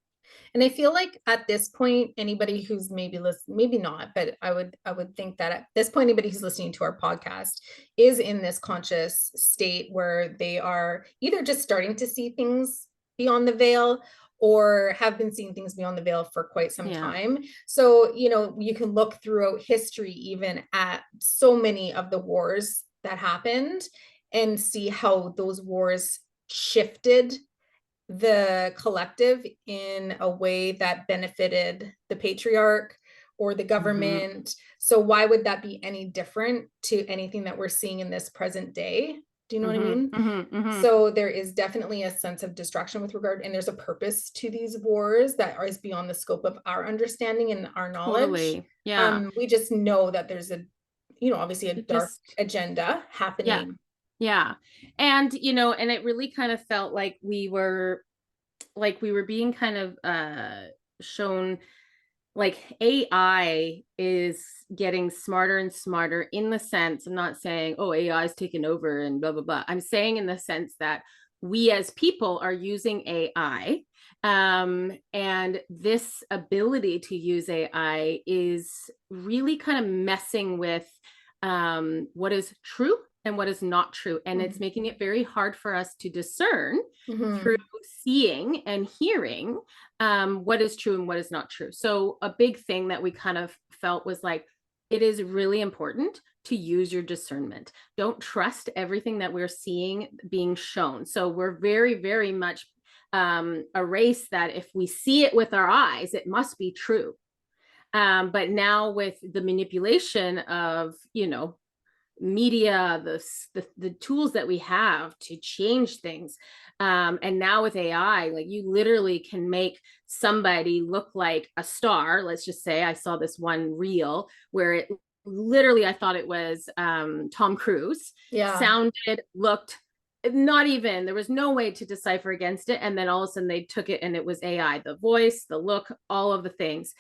And I feel like at this point, anybody who's maybe listening, maybe not, but I would think that at this point, anybody who's listening to our podcast is in this conscious state where they are either just starting to see things beyond the veil or have been seeing things beyond the veil for quite some Yeah. time. So, you can look throughout history, even at so many of the wars that happened, and see how those wars shifted the collective in a way that benefited the patriarch or the Mm-hmm. government. So why would that be any different to anything that we're seeing in this present day? Do you know what I Mm-hmm. mean? Mm-hmm. Mm-hmm. So there is definitely a sense of distraction with regard, and there's a purpose to these wars that is beyond the scope of our understanding and our knowledge. Totally. Yeah. We just know that there's obviously a It dark just, agenda yeah. happening. Yeah. And, and it really kind of felt like we were being kind of shown like AI is getting smarter and smarter, in the sense, I'm not saying, oh, AI is taking over and blah, blah, blah. I'm saying in the sense that we as people are using AI. And this ability to use AI is really kind of messing with what is true and what is not true. And it's making it very hard for us to discern through Mm-hmm. seeing and hearing what is true and what is not true. So a big thing that we kind of felt was like, it is really important to use your discernment. Don't trust everything that we're seeing being shown. So we're very, very much a race that if we see it with our eyes, it must be true. But now with the manipulation of, media, the tools that we have to change things, and now with AI, like you literally can make somebody look like a star. Let's just say I saw this one reel where it literally, I thought it was Tom Cruise, Yeah. sounded, looked, not even, there was no way to decipher against it, and then all of a sudden they took it and it was AI, the voice, the look, all of the things.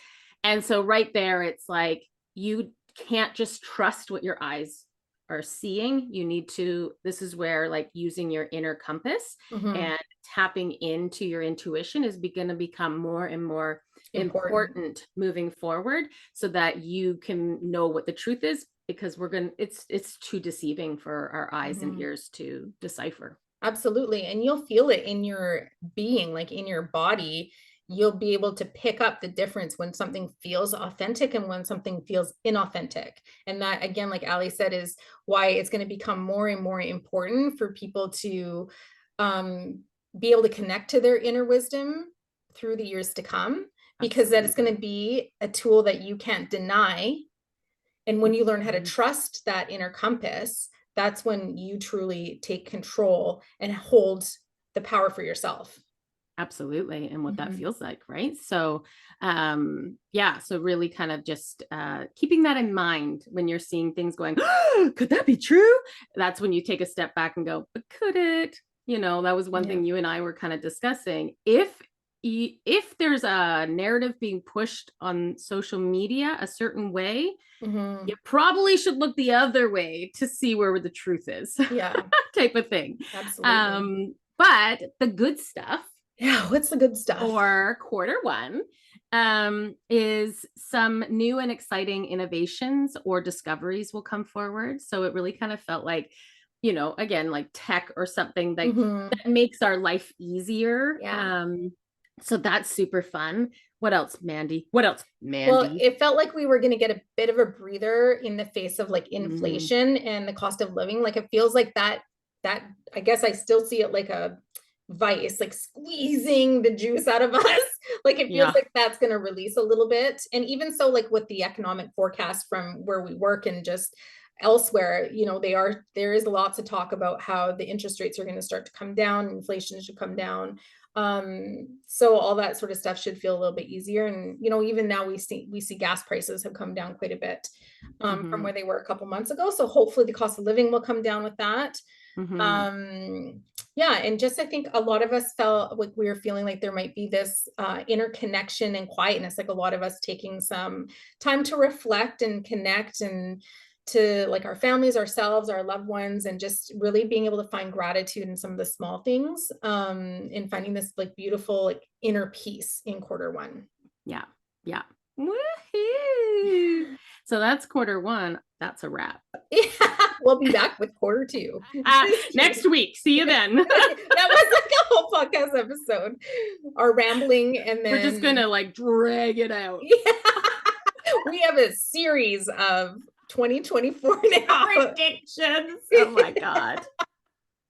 And so right there, it's like you can't just trust what your eyes are seeing. You need to, this is where like using your inner compass Mm-hmm. and tapping into your intuition is going to become more and more Important. important moving forward, so that you can know what the truth is, because it's too deceiving for our eyes and Mm-hmm. ears to decipher. Absolutely. And you'll feel it in your being, like in your body, you'll be able to pick up the difference when something feels authentic and when something feels inauthentic. And that, again, like Ali said, is why it's going to become more and more important for people to be able to connect to their inner wisdom through the years to come, because that is going to be a tool that you can't deny. And when you learn how to trust that inner compass, that's when you truly take control and hold the power for yourself. Absolutely. And what that feels like, right? So, yeah. So really kind of just keeping that in mind when you're seeing things going, oh, could that be true? That's when you take a step back and go, but could it? You know, that was one thing you and I were kind of discussing. If there's a narrative being pushed on social media a certain way, you probably should look the other way to see where the truth is. Yeah. Type of thing. Absolutely. But the good stuff. Yeah, what's the good stuff? For quarter one is some new and exciting innovations or discoveries will come forward. So it really kind of felt like, you know, again, like tech or something that makes our life easier. Yeah. So that's super fun. What else, Mandy? Well, it felt like we were going to get a bit of a breather in the face of like inflation and the cost of living. Like it feels like that I guess I still see it like a vice, like squeezing the juice out of us. Like it feels like that's going to release a little bit. And even so, like with the economic forecast from where we work and just elsewhere, you know, there is lots of talk about how the interest rates are going to start to come down, inflation should come down. So all that sort of stuff should feel a little bit easier. And, you know, even now we see gas prices have come down quite a bit from where they were a couple months ago. So hopefully the cost of living will come down with that. Yeah. And just, I think a lot of us felt like we were feeling like there might be this inner connection and quietness, like a lot of us taking some time to reflect and connect and to like our families, ourselves, our loved ones, and just really being able to find gratitude in some of the small things, and finding this like beautiful like inner peace in quarter one. Yeah. Yeah. Woohoo! So that's quarter one. That's a wrap. Yeah, we'll be back with quarter two next week. See you then. That was like a whole podcast episode. Our rambling, and then we're just gonna like drag it out. Yeah. We have a series of 2024 now. Predictions. Oh my God.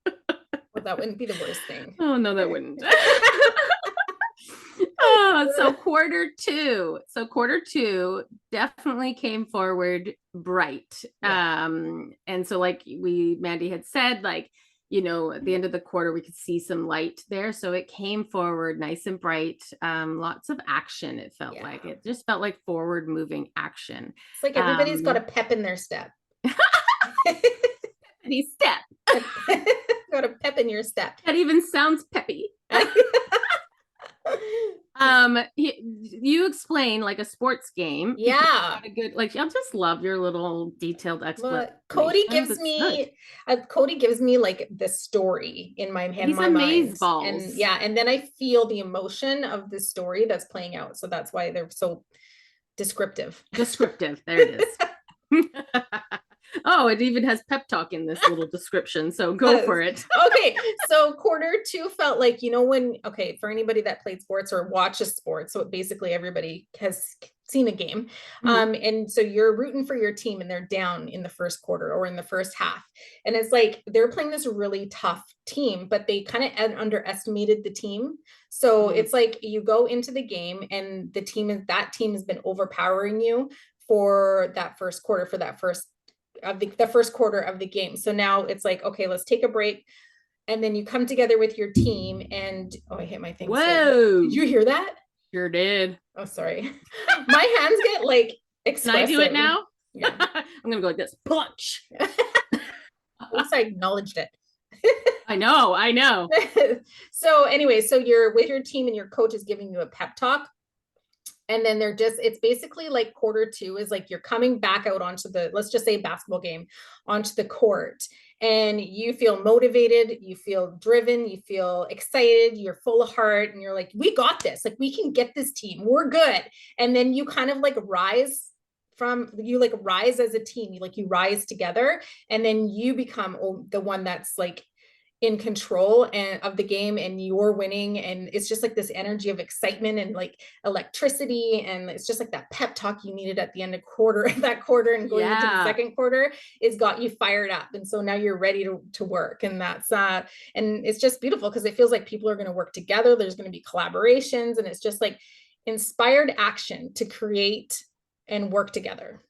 Well, that wouldn't be the worst thing. Oh no, that wouldn't. So quarter two definitely came forward bright. And so like Mandy had said, like, you know, at the end of the quarter, we could see some light there. So it came forward nice and bright. Lots of action. It felt like it just felt like forward moving action. It's like everybody's got a pep in their step. Peppity step. Got a pep in your step. That even sounds peppy. You explain like a sports game. Yeah. A good, like, I just love your little detailed explanation. Cody gives me like the story in my head. He's amazeballs. And then I feel the emotion of the story that's playing out. So that's why they're so descriptive. There it is. Oh, it even has pep talk in this little description. So go for it. Okay. So quarter two felt like, you know, for anybody that played sports or watches sports, so basically everybody has seen a game. And so you're rooting for your team and they're down in the first quarter or in the first half. And it's like, they're playing this really tough team, but they kind of underestimated the team. So it's like you go into the game and that team has been overpowering you for that first quarter, for that first quarter of the game. So now it's like, okay, let's take a break. And then you come together with your team and, I hit my thing. Whoa. So, did you hear that? Sure did. Oh, sorry. My hands get like expressive. Can I do it now? Yeah. I'm going to go like this. Punch. At least I acknowledged it. I know. So anyway, so you're with your team and your coach is giving you a pep talk. And then it's basically like quarter two is like you're coming back out onto let's just say basketball game, onto the court, and you feel motivated, you feel driven, you feel excited, you're full of heart, and you're like, we got this, like we can get this team, we're good. And then you kind of like rise as a team, you rise together, and then you become the one that's like in control and of the game, and you're winning, and it's just like this energy of excitement and like electricity, and it's just like that pep talk you needed at the end of quarter that quarter and going into the Yeah. second quarter is got you fired up, and so now you're ready to work. And that's and it's just beautiful because it feels like people are going to work together, there's going to be collaborations, and it's just like inspired action to create and work together.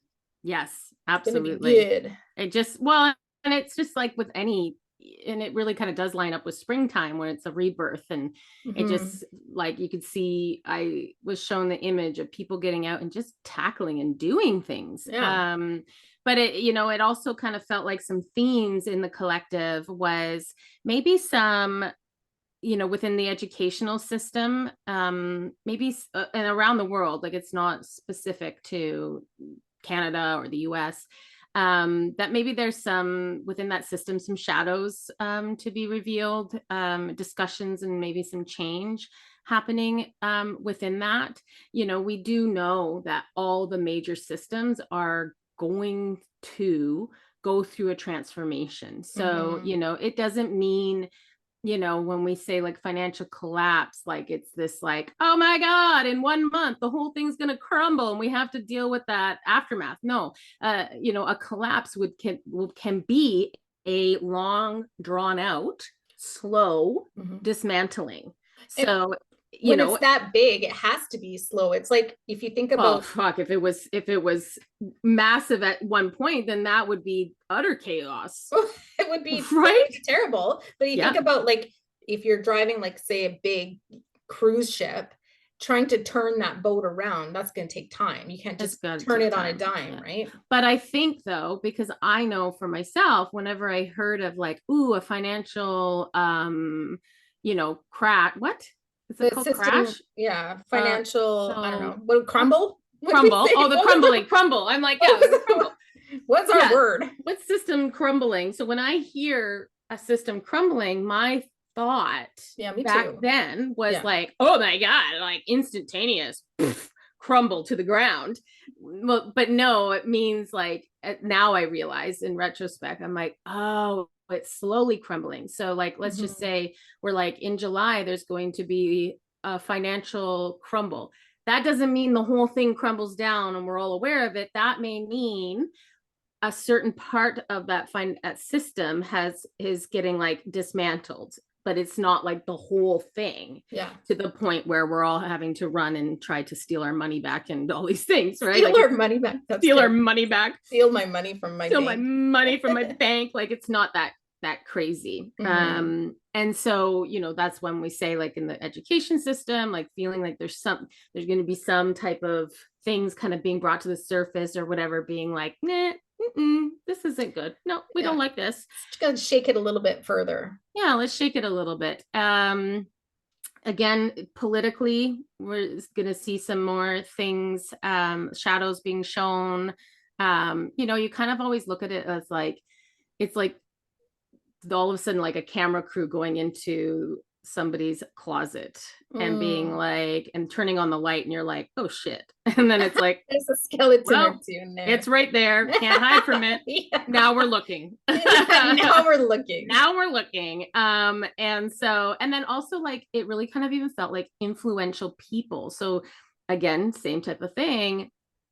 Yes, It's going to be absolutely. good. It just, well, and it's just like with any, and it really kind of does line up with springtime when it's a rebirth. And it Mm-hmm. just, like, you could see, I was shown the image of people getting out and just tackling and doing things. Yeah. But it, it also kind of felt like some themes in the collective was maybe some, within the educational system, maybe, and around the world, like it's not specific to Canada or the US, that maybe there's some within that system, some shadows to be revealed, discussions and maybe some change happening within that. We do know that all the major systems are going to go through a transformation. So, Mm-hmm. it doesn't mean, when we say like financial collapse, like it's this like, oh my God, in 1 month, the whole thing's going to crumble and we have to deal with that aftermath. No, a collapse can be a long, drawn out, slow Mm-hmm. dismantling. And So, when it's that big, it has to be slow. It's like if you think well, about fuck, if it was massive at one point, then that would be utter chaos. it would be Right? terrible. But you think Yeah. about like if you're driving like say a big cruise ship, trying to turn that boat around, that's going to take time. You can't It's just got to turn take it on a time. dime, Yeah. right? But I think though, because I know for myself, whenever I heard of like, ooh, a financial crash, what is it The called? system, Crash? yeah, Uh financial, I don't know, so what what's crumble? What do we crumble? say? Oh, the crumbling, crumble. I'm like, yeah, the crumble. What's our Yeah. word? What system crumbling? So when I hear a system crumbling, my thought Yeah, me back too. then was Yeah. like, oh my God, like instantaneous crumble to the ground. Well, but no, it means like now I realize in retrospect, I'm like, oh, it's slowly crumbling. So like, let's just Mm-hmm. say we're like in July, there's going to be a financial crumble. That doesn't mean the whole thing crumbles down and we're all aware of it. That may mean a certain part of that system is getting like dismantled, but it's not like the whole thing, Yeah. to the point where we're all having to run and try to steal our money back and all these things, right? Steal Like our it's money back. That's steal our good. money back, Steal my money from my steal my bank. money from my bank. Like it's not that crazy. Mm-hmm. And so, that's when we say like in the education system, like feeling like there's going to be some type of things kind of being brought to the surface or whatever, being like, nah, this isn't good. No, we don't Yeah. like this. Just gotta shake it a little bit further. Yeah, let's shake it a little bit. Again, politically, we're going to see some more things, shadows being shown. You kind of always look at it as like, it's like all of a sudden like a camera crew going into somebody's closet and being Mm. like, and turning on the light, and you're like, oh shit. And then it's like, There's a skeleton or well, two in it's there. right there, can't hide from it. Yeah. Now we're looking. Now we're looking. Now we're looking. And so, and then also like it really kind of even felt like influential people. So again, same type of thing.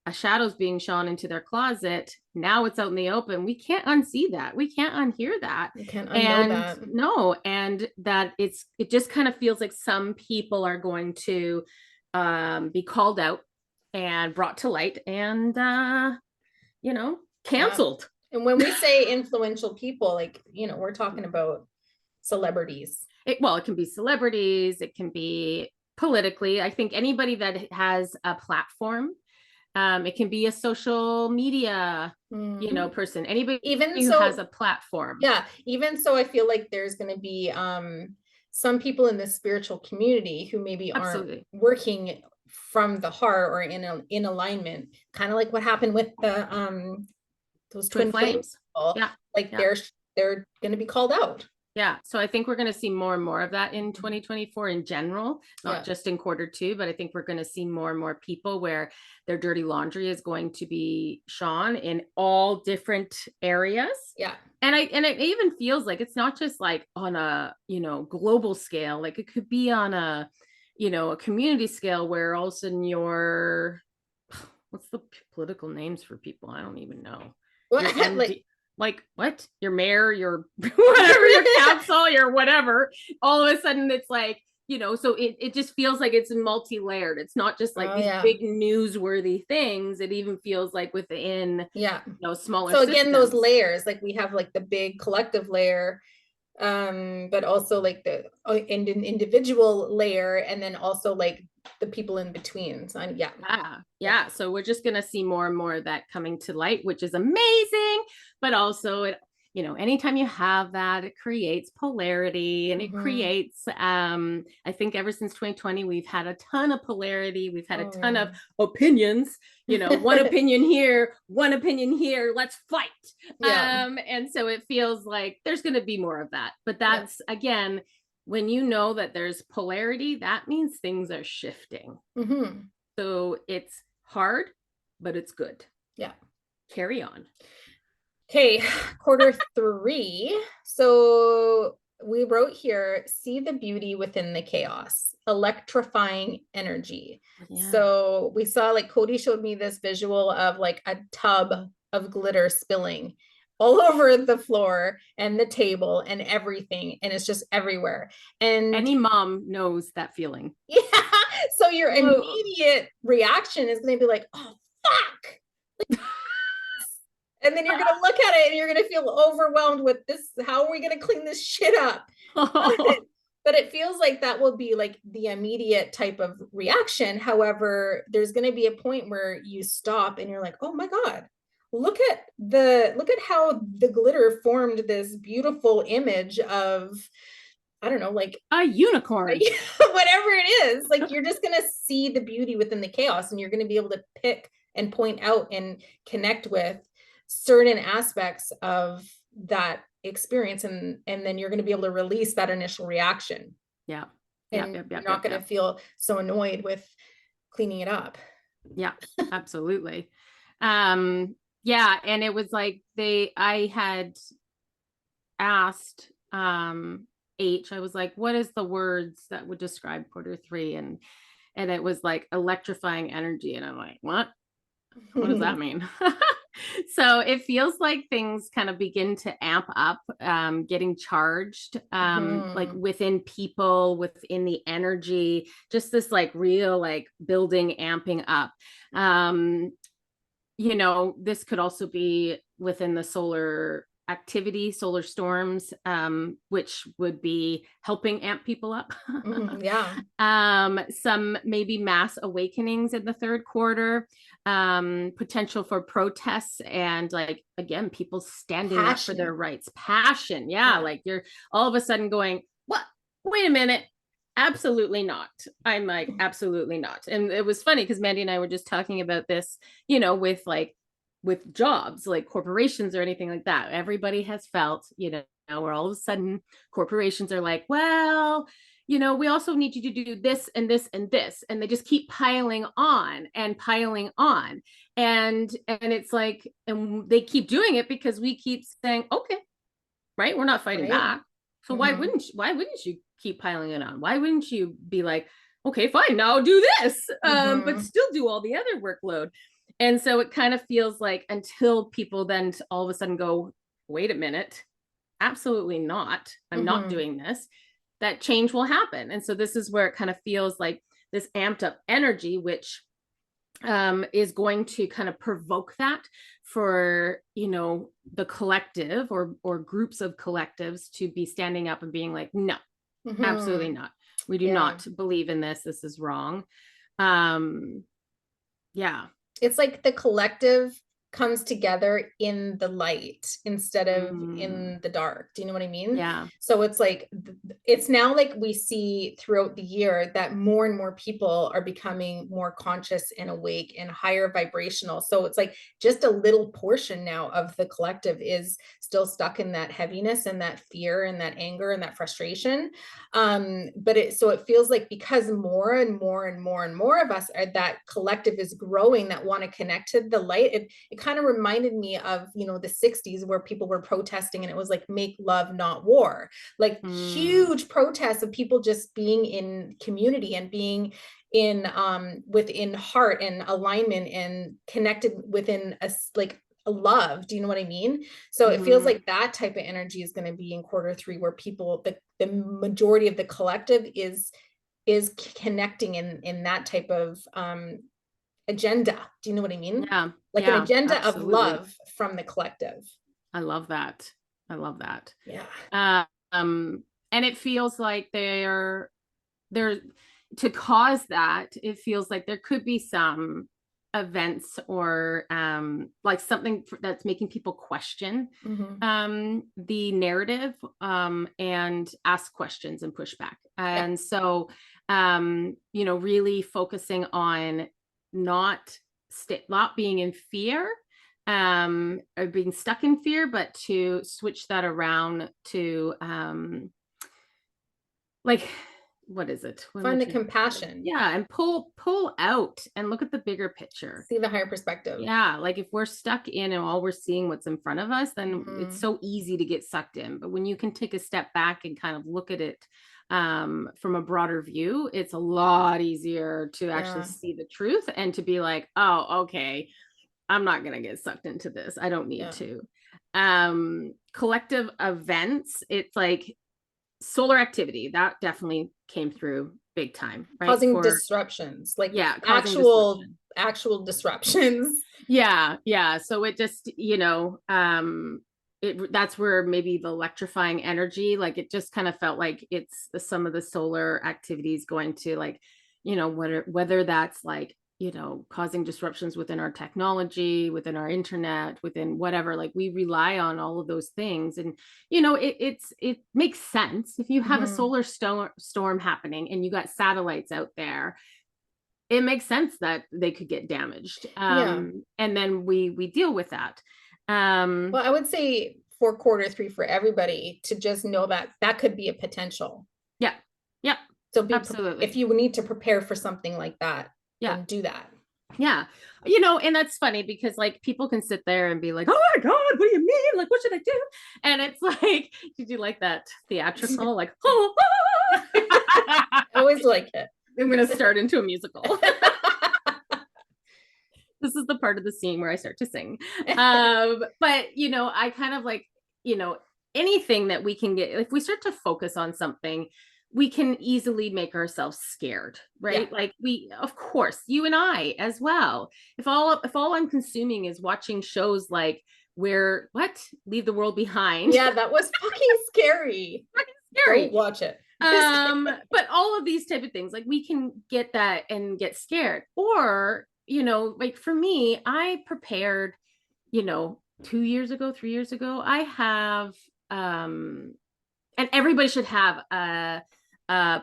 A shadow's being shown into their closet. Now it's out in the open. We can't unsee that. We can't unhear that. You can't unknow And that. no, and that it just kind of feels like some people are going to be called out and brought to light and Yeah. canceled. And when we say influential people, like, we're talking about celebrities. It can be celebrities, it can be politically. I think anybody that has a platform, it can be a social media, Mm-hmm. person, anybody Even who has so, a platform. yeah, even so, I feel like there's going to be some people in the spiritual community who maybe aren't Absolutely. working from the heart or in alignment, kind of like what happened with the those Twin twin flame flames. people. Yeah. Like Yeah. they're going to be called out. Yeah. So I think we're going to see more and more of that in 2024 in general, not Yeah. just in quarter 2, but I think we're going to see more and more people where their dirty laundry is going to be shone in all different areas. Yeah. And it even feels like it's not just like on a, global scale, like it could be on a, a community scale where all of a sudden what's the political names for people? I don't even know. Your Like, MD, like what? Your mayor, your whatever, your council, your whatever. All of a sudden it's like, so it just feels like it's multi-layered. It's not just like oh these yeah. big newsworthy things. It even feels like within, Yeah. smaller So again, those systems. layers, like we have like the big collective layer, but also like the individual layer, and then also like the people in between. So yeah. Yeah. So we're just going to see more and more of that coming to light, which is amazing. But also, anytime you have that, it creates polarity and it creates, I think ever since 2020, we've had a ton of polarity. We've had a ton of opinions, one opinion here, one opinion here, let's fight. Yeah. And so it feels like there's going to be more of that. But that's, again, when you know that there's polarity, that means things are shifting. So it's hard, but it's good. Yeah. Carry on. Okay, quarter 3. So we wrote here, see the beauty within the chaos, electrifying energy. Yeah. So we saw, like Cody showed me this visual of like a tub of glitter spilling all over the floor and the table and everything. And it's just everywhere. And any mom knows that feeling. Yeah. So your immediate reaction is going to be like, oh, fuck. And then you're going to look at it and you're going to feel overwhelmed with this. How are we going to clean this shit up? But it feels like that will be like the immediate type of reaction. However, there's going to be a point where you stop and you're like, oh my God, look at how the glitter formed this beautiful image of, I don't know, like a unicorn, whatever it is. Like, you're just going to see the beauty within the chaos, and you're going to be able to pick and point out and connect with certain aspects of that experience. And then you're going to be able to release that initial reaction. Yeah. And you're not going to feel so annoyed with cleaning it up. Yeah, absolutely. Yeah. And it was like I had asked, H, I was like, what is the words that would describe quarter 3? And it was like electrifying energy. And I'm like, what does that mean? So it feels like things kind of begin to amp up, getting charged, like within people, within the energy, just this like real, like building, amping up. This could also be within the solar activity, solar storms, which would be helping amp people up. Yeah. Some maybe mass awakenings in the third quarter, potential for protests, and like, again, people standing up for their rights. Passion. Yeah. Like you're all of a sudden going, what? Wait a minute. Absolutely not. I'm like, absolutely not. And it was funny because Mandy and I were just talking about this, with jobs, like corporations or anything like that. Everybody has felt, where all of a sudden corporations are like, well, we also need you to do this and this and this. And they just keep piling on and piling on. And it's like, and they keep doing it because we keep saying, okay, right, we're not fighting back. So why wouldn't you keep piling it on? Why wouldn't you be like, okay, fine, now do this, but still do all the other workload? And so it kind of feels like, until people then all of a sudden go, wait a minute, absolutely not, I'm not doing this, that change will happen. And so this is where it kind of feels like this amped up energy, which is going to kind of provoke that for, the collective or groups of collectives to be standing up and being like, no, absolutely not. We do not believe in this. This is wrong. Yeah. It's like the collective comes together in the light instead of Mm, in the dark. Do you know what I mean? yeah. So it's like, it's now like we see throughout the year that more and more people are becoming more conscious and awake and higher vibrational. So it's like just a little portion now of the collective is still stuck in that heaviness and that fear and that anger and that frustration. But it feels like because more and more and more and more of us are, that collective is growing, that want to connect to the light. It kind of reminded me of, the 60s where people were protesting and it was like make love not war, like Mm, huge protests of people just being in community and being in within heart and alignment and connected within a like a love. Do you know what I mean? So it feels mhm. like that type of energy is going to be in quarter 3, where people, the majority of the collective is connecting in that type of agenda. Do you know what I mean? Yeah, Like an yeah, agenda of absolutely. love from the collective. I love that. I love that. Yeah. And it feels like they're to cause that, it feels like there could be some events or like something that's making people question Mm-hmm. the narrative and ask questions and push back. Yeah. And so really focusing on not not being in fear or being stuck in fear, but to switch that around to like what is it? What am I Find the trying to say? compassion, Yeah, and pull out and look at the bigger picture. see the higher perspective. Yeah, like if we're stuck in and all we're seeing what's in front of us, then it's Mm-hmm. so easy to get sucked in. But when you can take a step back and kind of look at it from a broader view, it's a lot easier to actually Yeah. see the truth and to be like, oh, okay, I'm not going to get sucked into this. I don't need Yeah. to. Collective events, it's like solar activity that definitely came through big time, right? Causing For disruptions, like yeah, causing actual disruption. actual disruptions. Yeah. So it just, that's where maybe the electrifying energy, like it just kind of felt like it's some of the solar activities going to like, whether that's like, causing disruptions within our technology, within our internet, within whatever, like we rely on all of those things. And, it makes sense if you have a Mm-hmm. solar storm happening and you got satellites out there, it makes sense that they could get damaged. Yeah. And then we deal with that. Well, I would say for quarter 3 for everybody to just know that that could be a potential. Yeah. Yeah. So if Absolutely. you need to prepare for something like that, Yeah. then do that. Yeah. And that's funny because like people can sit there and be like, oh my God, what do you mean? Like, what should I do? And it's like, did you like that theatrical? Like, oh, I always like it. I'm going to start into a musical. This is the part of the scene where I start to sing. But I kind of like, you know, anything that we can get, if we start to focus on something, we can easily make ourselves scared, Yeah. right? Like of course, you and I as well. If all I'm consuming is watching shows like where what leave the world behind, Yeah, that was fucking scary. Don't scary. watch it. But all of these type of things, like we can get that and get scared. Or, like for me, I prepared, 2 years ago, 3 years ago, I have and everybody should have a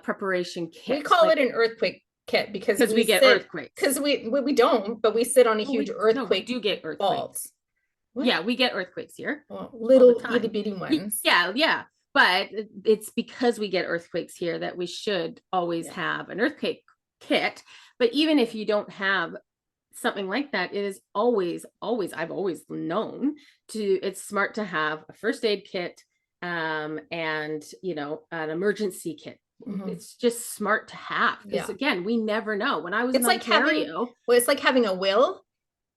preparation We kit, call like it an earthquake kit because because we we get sit, earthquakes. because we don't, but we sit on a Oh, huge we earthquake do get fault. earthquakes. What? Yeah, we get earthquakes here Well, all the little itty time. bitty ones. Yeah, yeah. But it's because we get earthquakes here that we should always Yeah. have an earthquake kit. But even if you don't have something like that, it is always, I've always known it's smart to have a first aid kit and, an emergency kit. Mhm. It's just smart to have because, Yeah. again, we never know. When I was in It's like having, Ontario, well, it's like having a will.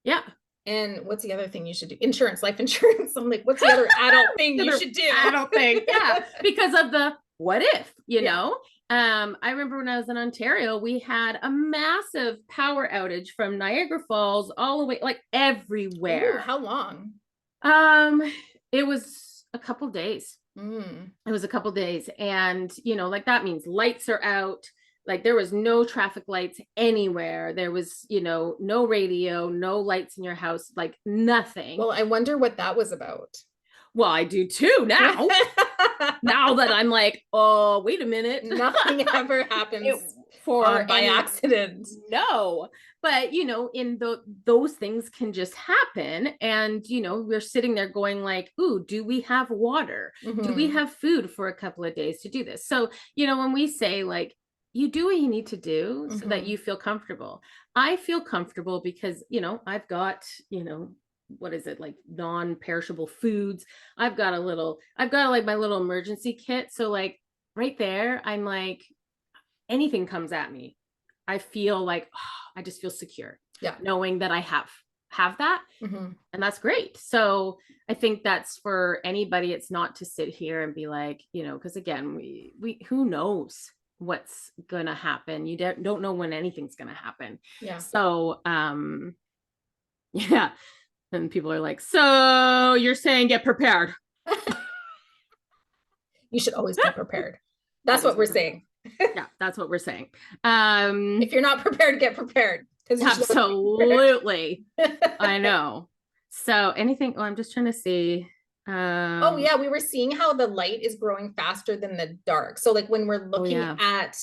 yeah, And what's the other thing you should do? Insurance, life insurance. I'm like, what's the other adult thing you should I do? don't think, yeah, because of the what if, Yeah. I remember when I was in Ontario, we had a massive power outage from Niagara Falls all the way, like Ooh, everywhere. how long? Um, it was a couple days. Mm. It was a couple days, and like that means lights are out. Like there was no traffic lights anywhere. There was, no radio, no lights in your house, like nothing. Well, I wonder what that was about. Well, I do too now. Now that I'm like, oh, wait a minute. Nothing ever happens by accident. No. But, in those things can just happen. And, we're sitting there going like, ooh, do we have water? Mm-hmm. Do we have food for a couple of days to do this? So, when we say like, you do what you need to do so that you feel comfortable. I feel comfortable because, I've got, what is it, like non-perishable foods. I've got like my little emergency kit. So like right there, I'm like, anything comes at me, I feel like, I just feel secure. Yeah. Knowing that I have that. Mm-hmm. And that's great. So I think that's for anybody. It's not to sit here and be like, because again, we who knows what's going to happen. You don't know when anything's going to happen. Yeah. So, yeah. And people are like, so you're saying get prepared. You should always be prepared. That's what we're saying. Yeah, that's what we're saying. If you're not prepared, get prepared. Absolutely. I know. So anything, I'm just trying to see. Oh yeah, we were seeing how the light is growing faster than the dark. So like when we're looking at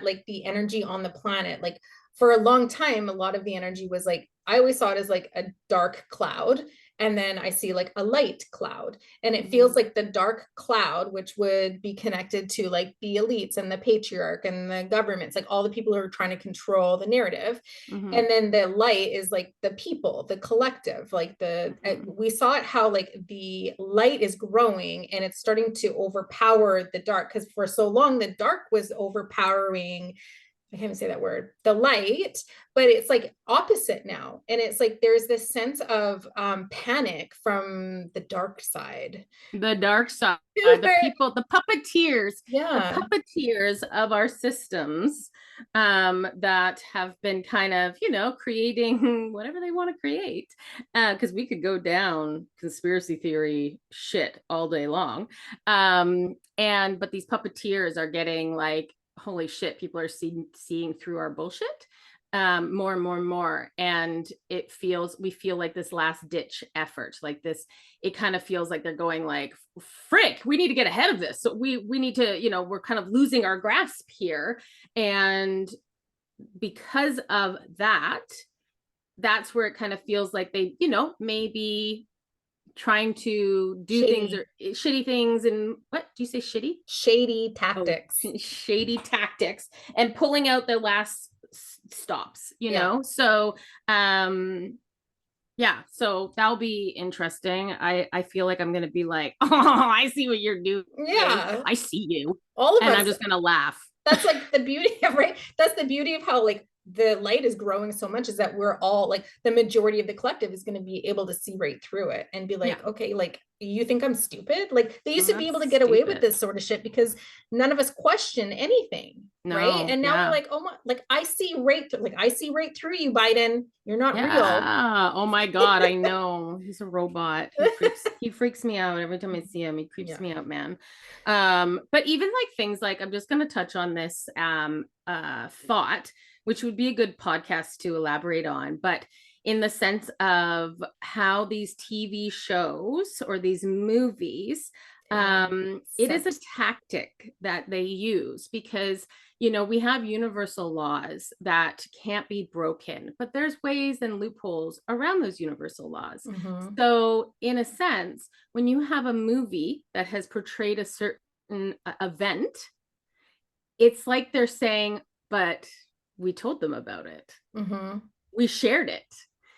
like the energy on the planet, like for a long time, a lot of the energy was like, I always saw it as like a dark cloud. And then I see like a light cloud, and it feels like the dark cloud, which would be connected to like the elites and the patriarch and the governments, like all the people who are trying to control the narrative. Mm-hmm. And then the light is like the people, the collective, like we saw it how like the light is growing and it's starting to overpower the dark, because for so long the dark was overpowering, I can't even say that word, the light, but it's like opposite now. And it's like, there's this sense of panic from the dark side. The dark side, the people, the puppeteers, the puppeteers of our systems that have been kind of, creating whatever they want to create. Because we could go down conspiracy theory shit all day long. But these puppeteers are getting like, holy shit, people are seeing through our bullshit more and more and more. And we feel like this last ditch effort, like this, it kind of feels like they're going like, frick, we need to get ahead of this. So we need to, we're kind of losing our grasp here. And because of that, that's where it kind of feels like they, maybe trying to do things or shitty things. And what do you say? Shady tactics. Shady tactics, and pulling out their last stops, so so that'll be interesting. I feel like I'm gonna be like, oh, I see what you're doing. I see you. All of us, and I'm just gonna laugh. That's like the beauty of, right? That's the beauty of how like the light is growing so much, is that we're all like, the majority of the collective is going to be able to see right through it and be like, okay, like, you think I'm stupid? Like they used to be able to get away with this sort of shit because none of us question anything. Right. And now we're like, oh my, like I see right through you, Biden. You're not real. Oh my God. I know. He's a robot. He freaks me out every time I see him. He creeps me out, man. But even like things like, I'm just going to touch on this thought, which would be a good podcast to elaborate on, but in the sense of how these TV shows or these movies, it is a tactic that they use because, we have universal laws that can't be broken, but there's ways and loopholes around those universal laws. Mm-hmm. So in a sense, when you have a movie that has portrayed a certain event, it's like they're saying, but we told them about it. Mm-hmm. We shared it.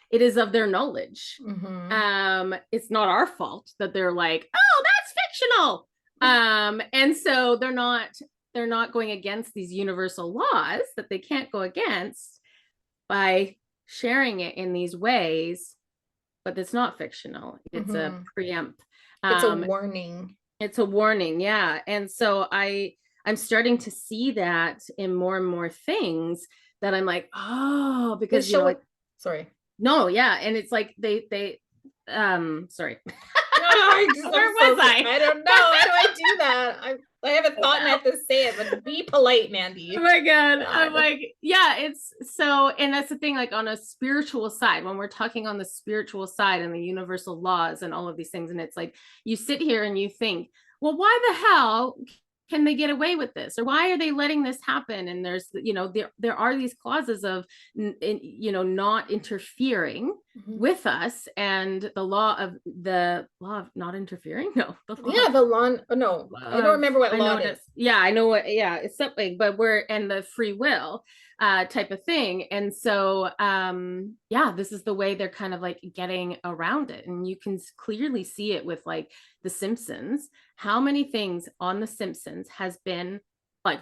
It is of their knowledge. Mm-hmm. It's not our fault that they're like, oh, that's fictional. And so they're not going against these universal laws that they can't go against by sharing it in these ways, but it's not fictional. It's a preempt. It's a warning. It's a warning. Yeah. And so I'm starting to see that in more and more things that I'm like, oh, because sorry. No, yeah. And it's like they sorry. Where was I? I don't know. How do I do that? I have have a thought and I have to say it, but be polite, Mandy. Oh my God. I'm God. like, yeah, it's so, and that's the thing, like on a spiritual side, when we're talking on the spiritual side and the universal laws and all of these things, and it's like, you sit here and you think, well, why the hell can they get away with this, or why are they letting this happen? And there's, there are these clauses of not interfering with us, and the law of not interfering, no, the law Yeah, the law. Oh, no, I don't remember what I law know it is. yeah, I know what, yeah, it's something, but and the free will type of thing. And so yeah, this is the way they're kind of like getting around it. And you can clearly see it with like the Simpsons. How many things on the Simpsons has been like,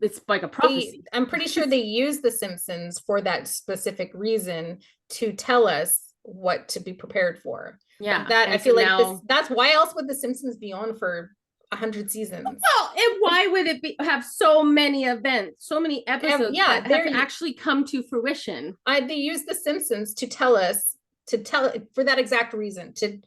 it's like a prophecy. I'm pretty sure they use the Simpsons for that specific reason, to tell us what to be prepared for. Yeah. Like that, and I feel so like now, that's why else would the Simpsons be on for 100 seasons? well, and why would it have so many events, so many episodes Yeah, that have actually come to fruition? They use the Simpsons to tell us, for that exact reason, to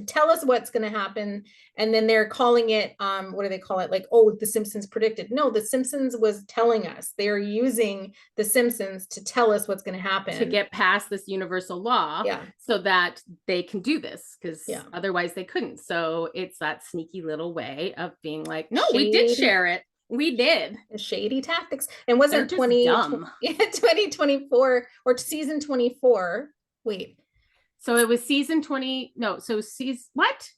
tell us what's going to happen. And then they're calling it, what do they call it? Like, oh, the Simpsons predicted. No, the Simpsons was telling us. They're using the Simpsons to tell us what's going to happen, to get past this universal law, yeah, so that they can do this, because yeah, otherwise they couldn't. So it's that sneaky little way of being like, no, shady, we did share it. We did. shady tactics. And wasn't 2024 or season 24? Wait. So it was season 20. No, so season what?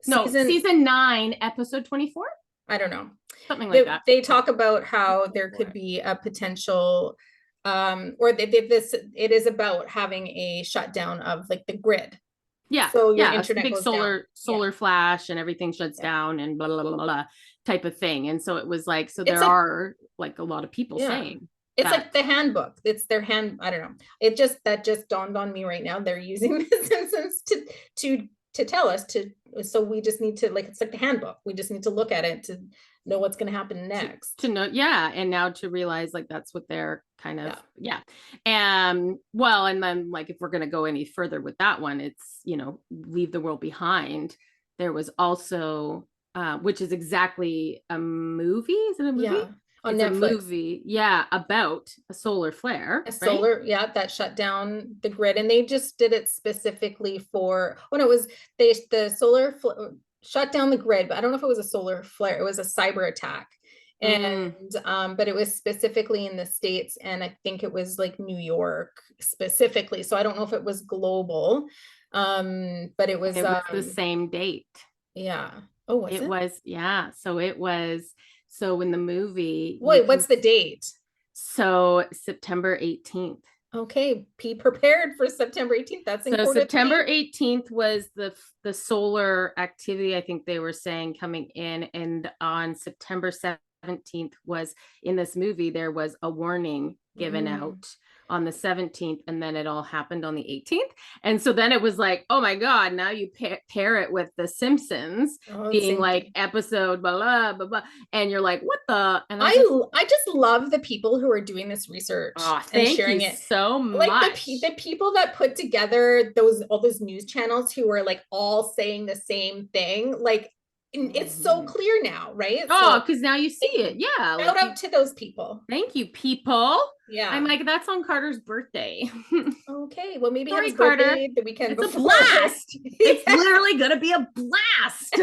No, season 9, episode 24. I don't know. Something like that. They talk about how there could be a potential, or it is about having a shutdown of like the grid. Yeah. So your yeah, internet big goes solar down. flash and everything shuts down and blah, blah, blah, blah, type of thing. And so it was like, so there are like a lot of people saying it's like the handbook. It's their I don't know. That just dawned on me right now. They're using the Simpsons to tell us so we just need to, like, it's like the handbook. We just need to look at it to know what's going to happen next. To know, yeah. And now to realize like that's what they're kind of, yeah. And well, and then like if we're going to go any further with that one, it's, Leave the World Behind. There was also, which is exactly a movie. Is it a movie? Yeah. On it's Netflix. A movie, yeah, about a solar flare. That shut down the grid, and they just did it specifically for. Oh no, it was the solar shut down the grid, but I don't know if it was a solar flare. It was a cyber attack, and but it was specifically in the States, and I think it was like New York specifically. So I don't know if it was global, but it was the same date. Yeah. Oh, was it? It was, yeah. So it was. So in the movie, wait, what's the date? So September 18th. Okay, be prepared for September 18th. That's in so September 18th was the solar activity, I think they were saying, coming in, and on September 17th was, in this movie, there was a warning given out on the 17th, and then it all happened on the 18th. And so then it was like, oh my God, now you pair it with the Simpsons being like episode blah, blah, blah, blah, and you're like, what the? And I just love the people who are doing this research and sharing it so much. Like the people that put together all those news channels who are like all saying the same thing, like it's so clear now, right? Oh, because now you see it. Yeah. Shout out to those people. Thank you, people. Yeah. I'm like, that's on Carter's birthday. Okay. Well, maybe Sorry, have his birthday Carter. the weekend it's before. A blast. It's literally going to be a blast.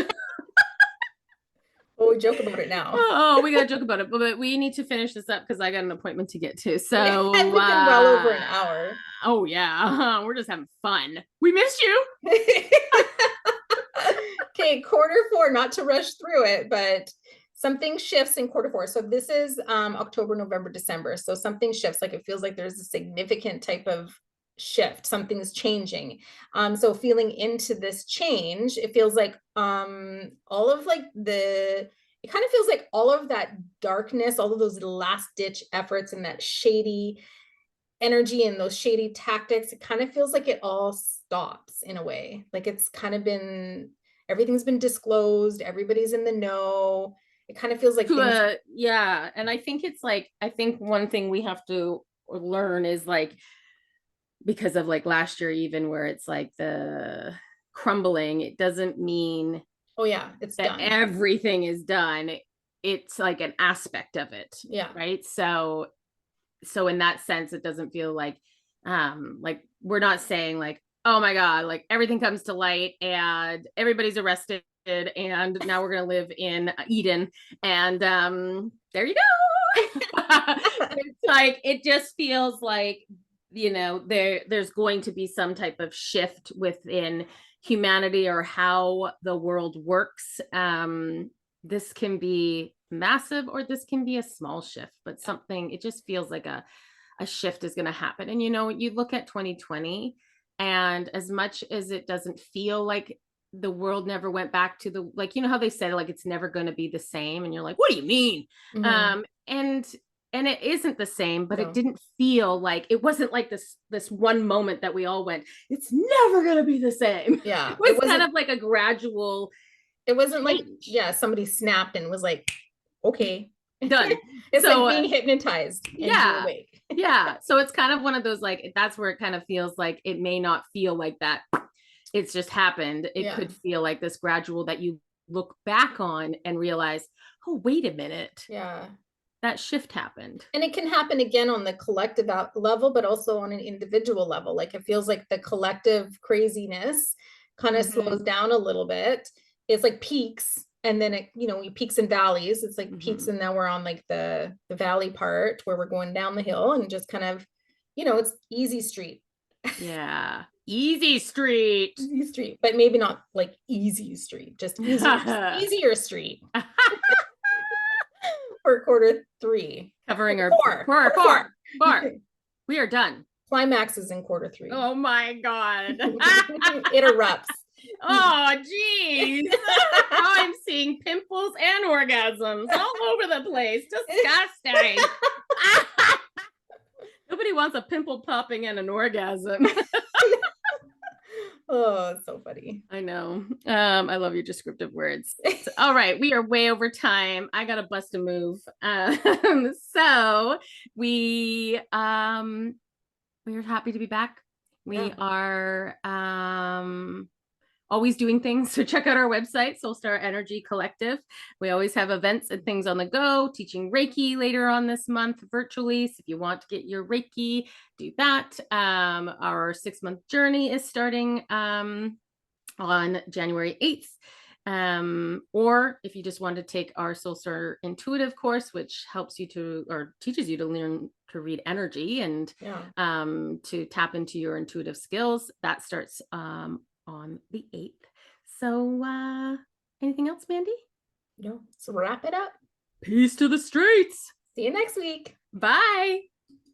Well, we joke about it now. Oh, we got to joke about it. But we need to finish this up because I got an appointment to get to. So we've been well over an hour. Oh, yeah. We're just having fun. We missed you. Okay, Q4, not to rush through it, but something shifts in Q4. So this is October, November, December. So something shifts. Like it feels like there's a significant type of shift. Something's changing. So feeling into this change, it feels like all of like it kind of feels like all of that darkness, all of those last ditch efforts and that shady energy and those shady tactics, it kind of feels like it all stops in a way. Like it's kind of everything's been disclosed, everybody's in the know. It kind of feels like yeah. And I think it's like, I think one thing we have to learn is like, because of like last year, even where it's like the crumbling, it doesn't mean Oh yeah, it's that done. everything is done. It's like an aspect of it. Yeah. Right. So in that sense, it doesn't feel like we're not saying like, oh my God, like everything comes to light and everybody's arrested and now we're gonna live in Eden. And there you go. It's like it just feels like, there's going to be some type of shift within humanity or how the world works. This can be massive or this can be a small shift, but something, it just feels like a shift is going to happen. And you look at 2020, and as much as it doesn't feel like the world never went back to the, like, how they said like it's never going to be the same, and you're like, what do you mean? Mm-hmm. And it isn't the same, but it No. didn't feel like, it wasn't like this one moment that we all went, it's never going to be the same. Yeah. It was kind of like a gradual It wasn't like, change. yeah, somebody snapped and was like, okay. Done. It's So like being hypnotized and you're yeah. awake. Yeah. So it's kind of one of those, like, that's where it kind of feels like it may not feel like that it's just happened. It Yeah. could feel like this gradual that you look back on and realize, oh, wait a minute, Yeah. that shift happened. And it can happen again on the collective level, but also on an individual level. Like it feels like the collective craziness kind of Mm-hmm. slows down a little bit. It's like peaks, and then it, peaks and valleys. It's like peaks, Mm-hmm. and now we're on like the valley part where we're going down the hill and just kind of, it's easy street. Yeah. Easy street. Easy street, but maybe not like easy street, just easier street for quarter 3. Covering our Four. four. We are done. Climax is in quarter 3. Oh my God. It erupts. Oh, geez. I'm seeing pimples and orgasms all over the place. Disgusting. Nobody wants a pimple popping and an orgasm. Oh, it's so funny. I know. I love your descriptive words. So, all right, we are way over time. I gotta bust a move. So we're happy to be back. We are always doing things. So check out our website, Soulstar Energy Collective. We always have events and things on the go, teaching Reiki later on this month virtually. So if you want to get your Reiki, do that. Our 6-month journey is starting on January 8th. Or if you just want to take our Soulstar Intuitive course, which helps you teaches you to learn to read energy and to tap into your intuitive skills, that starts on the 8th. So anything else, Mandy? No. So wrap it up. Peace to the streets. See you next week. Bye.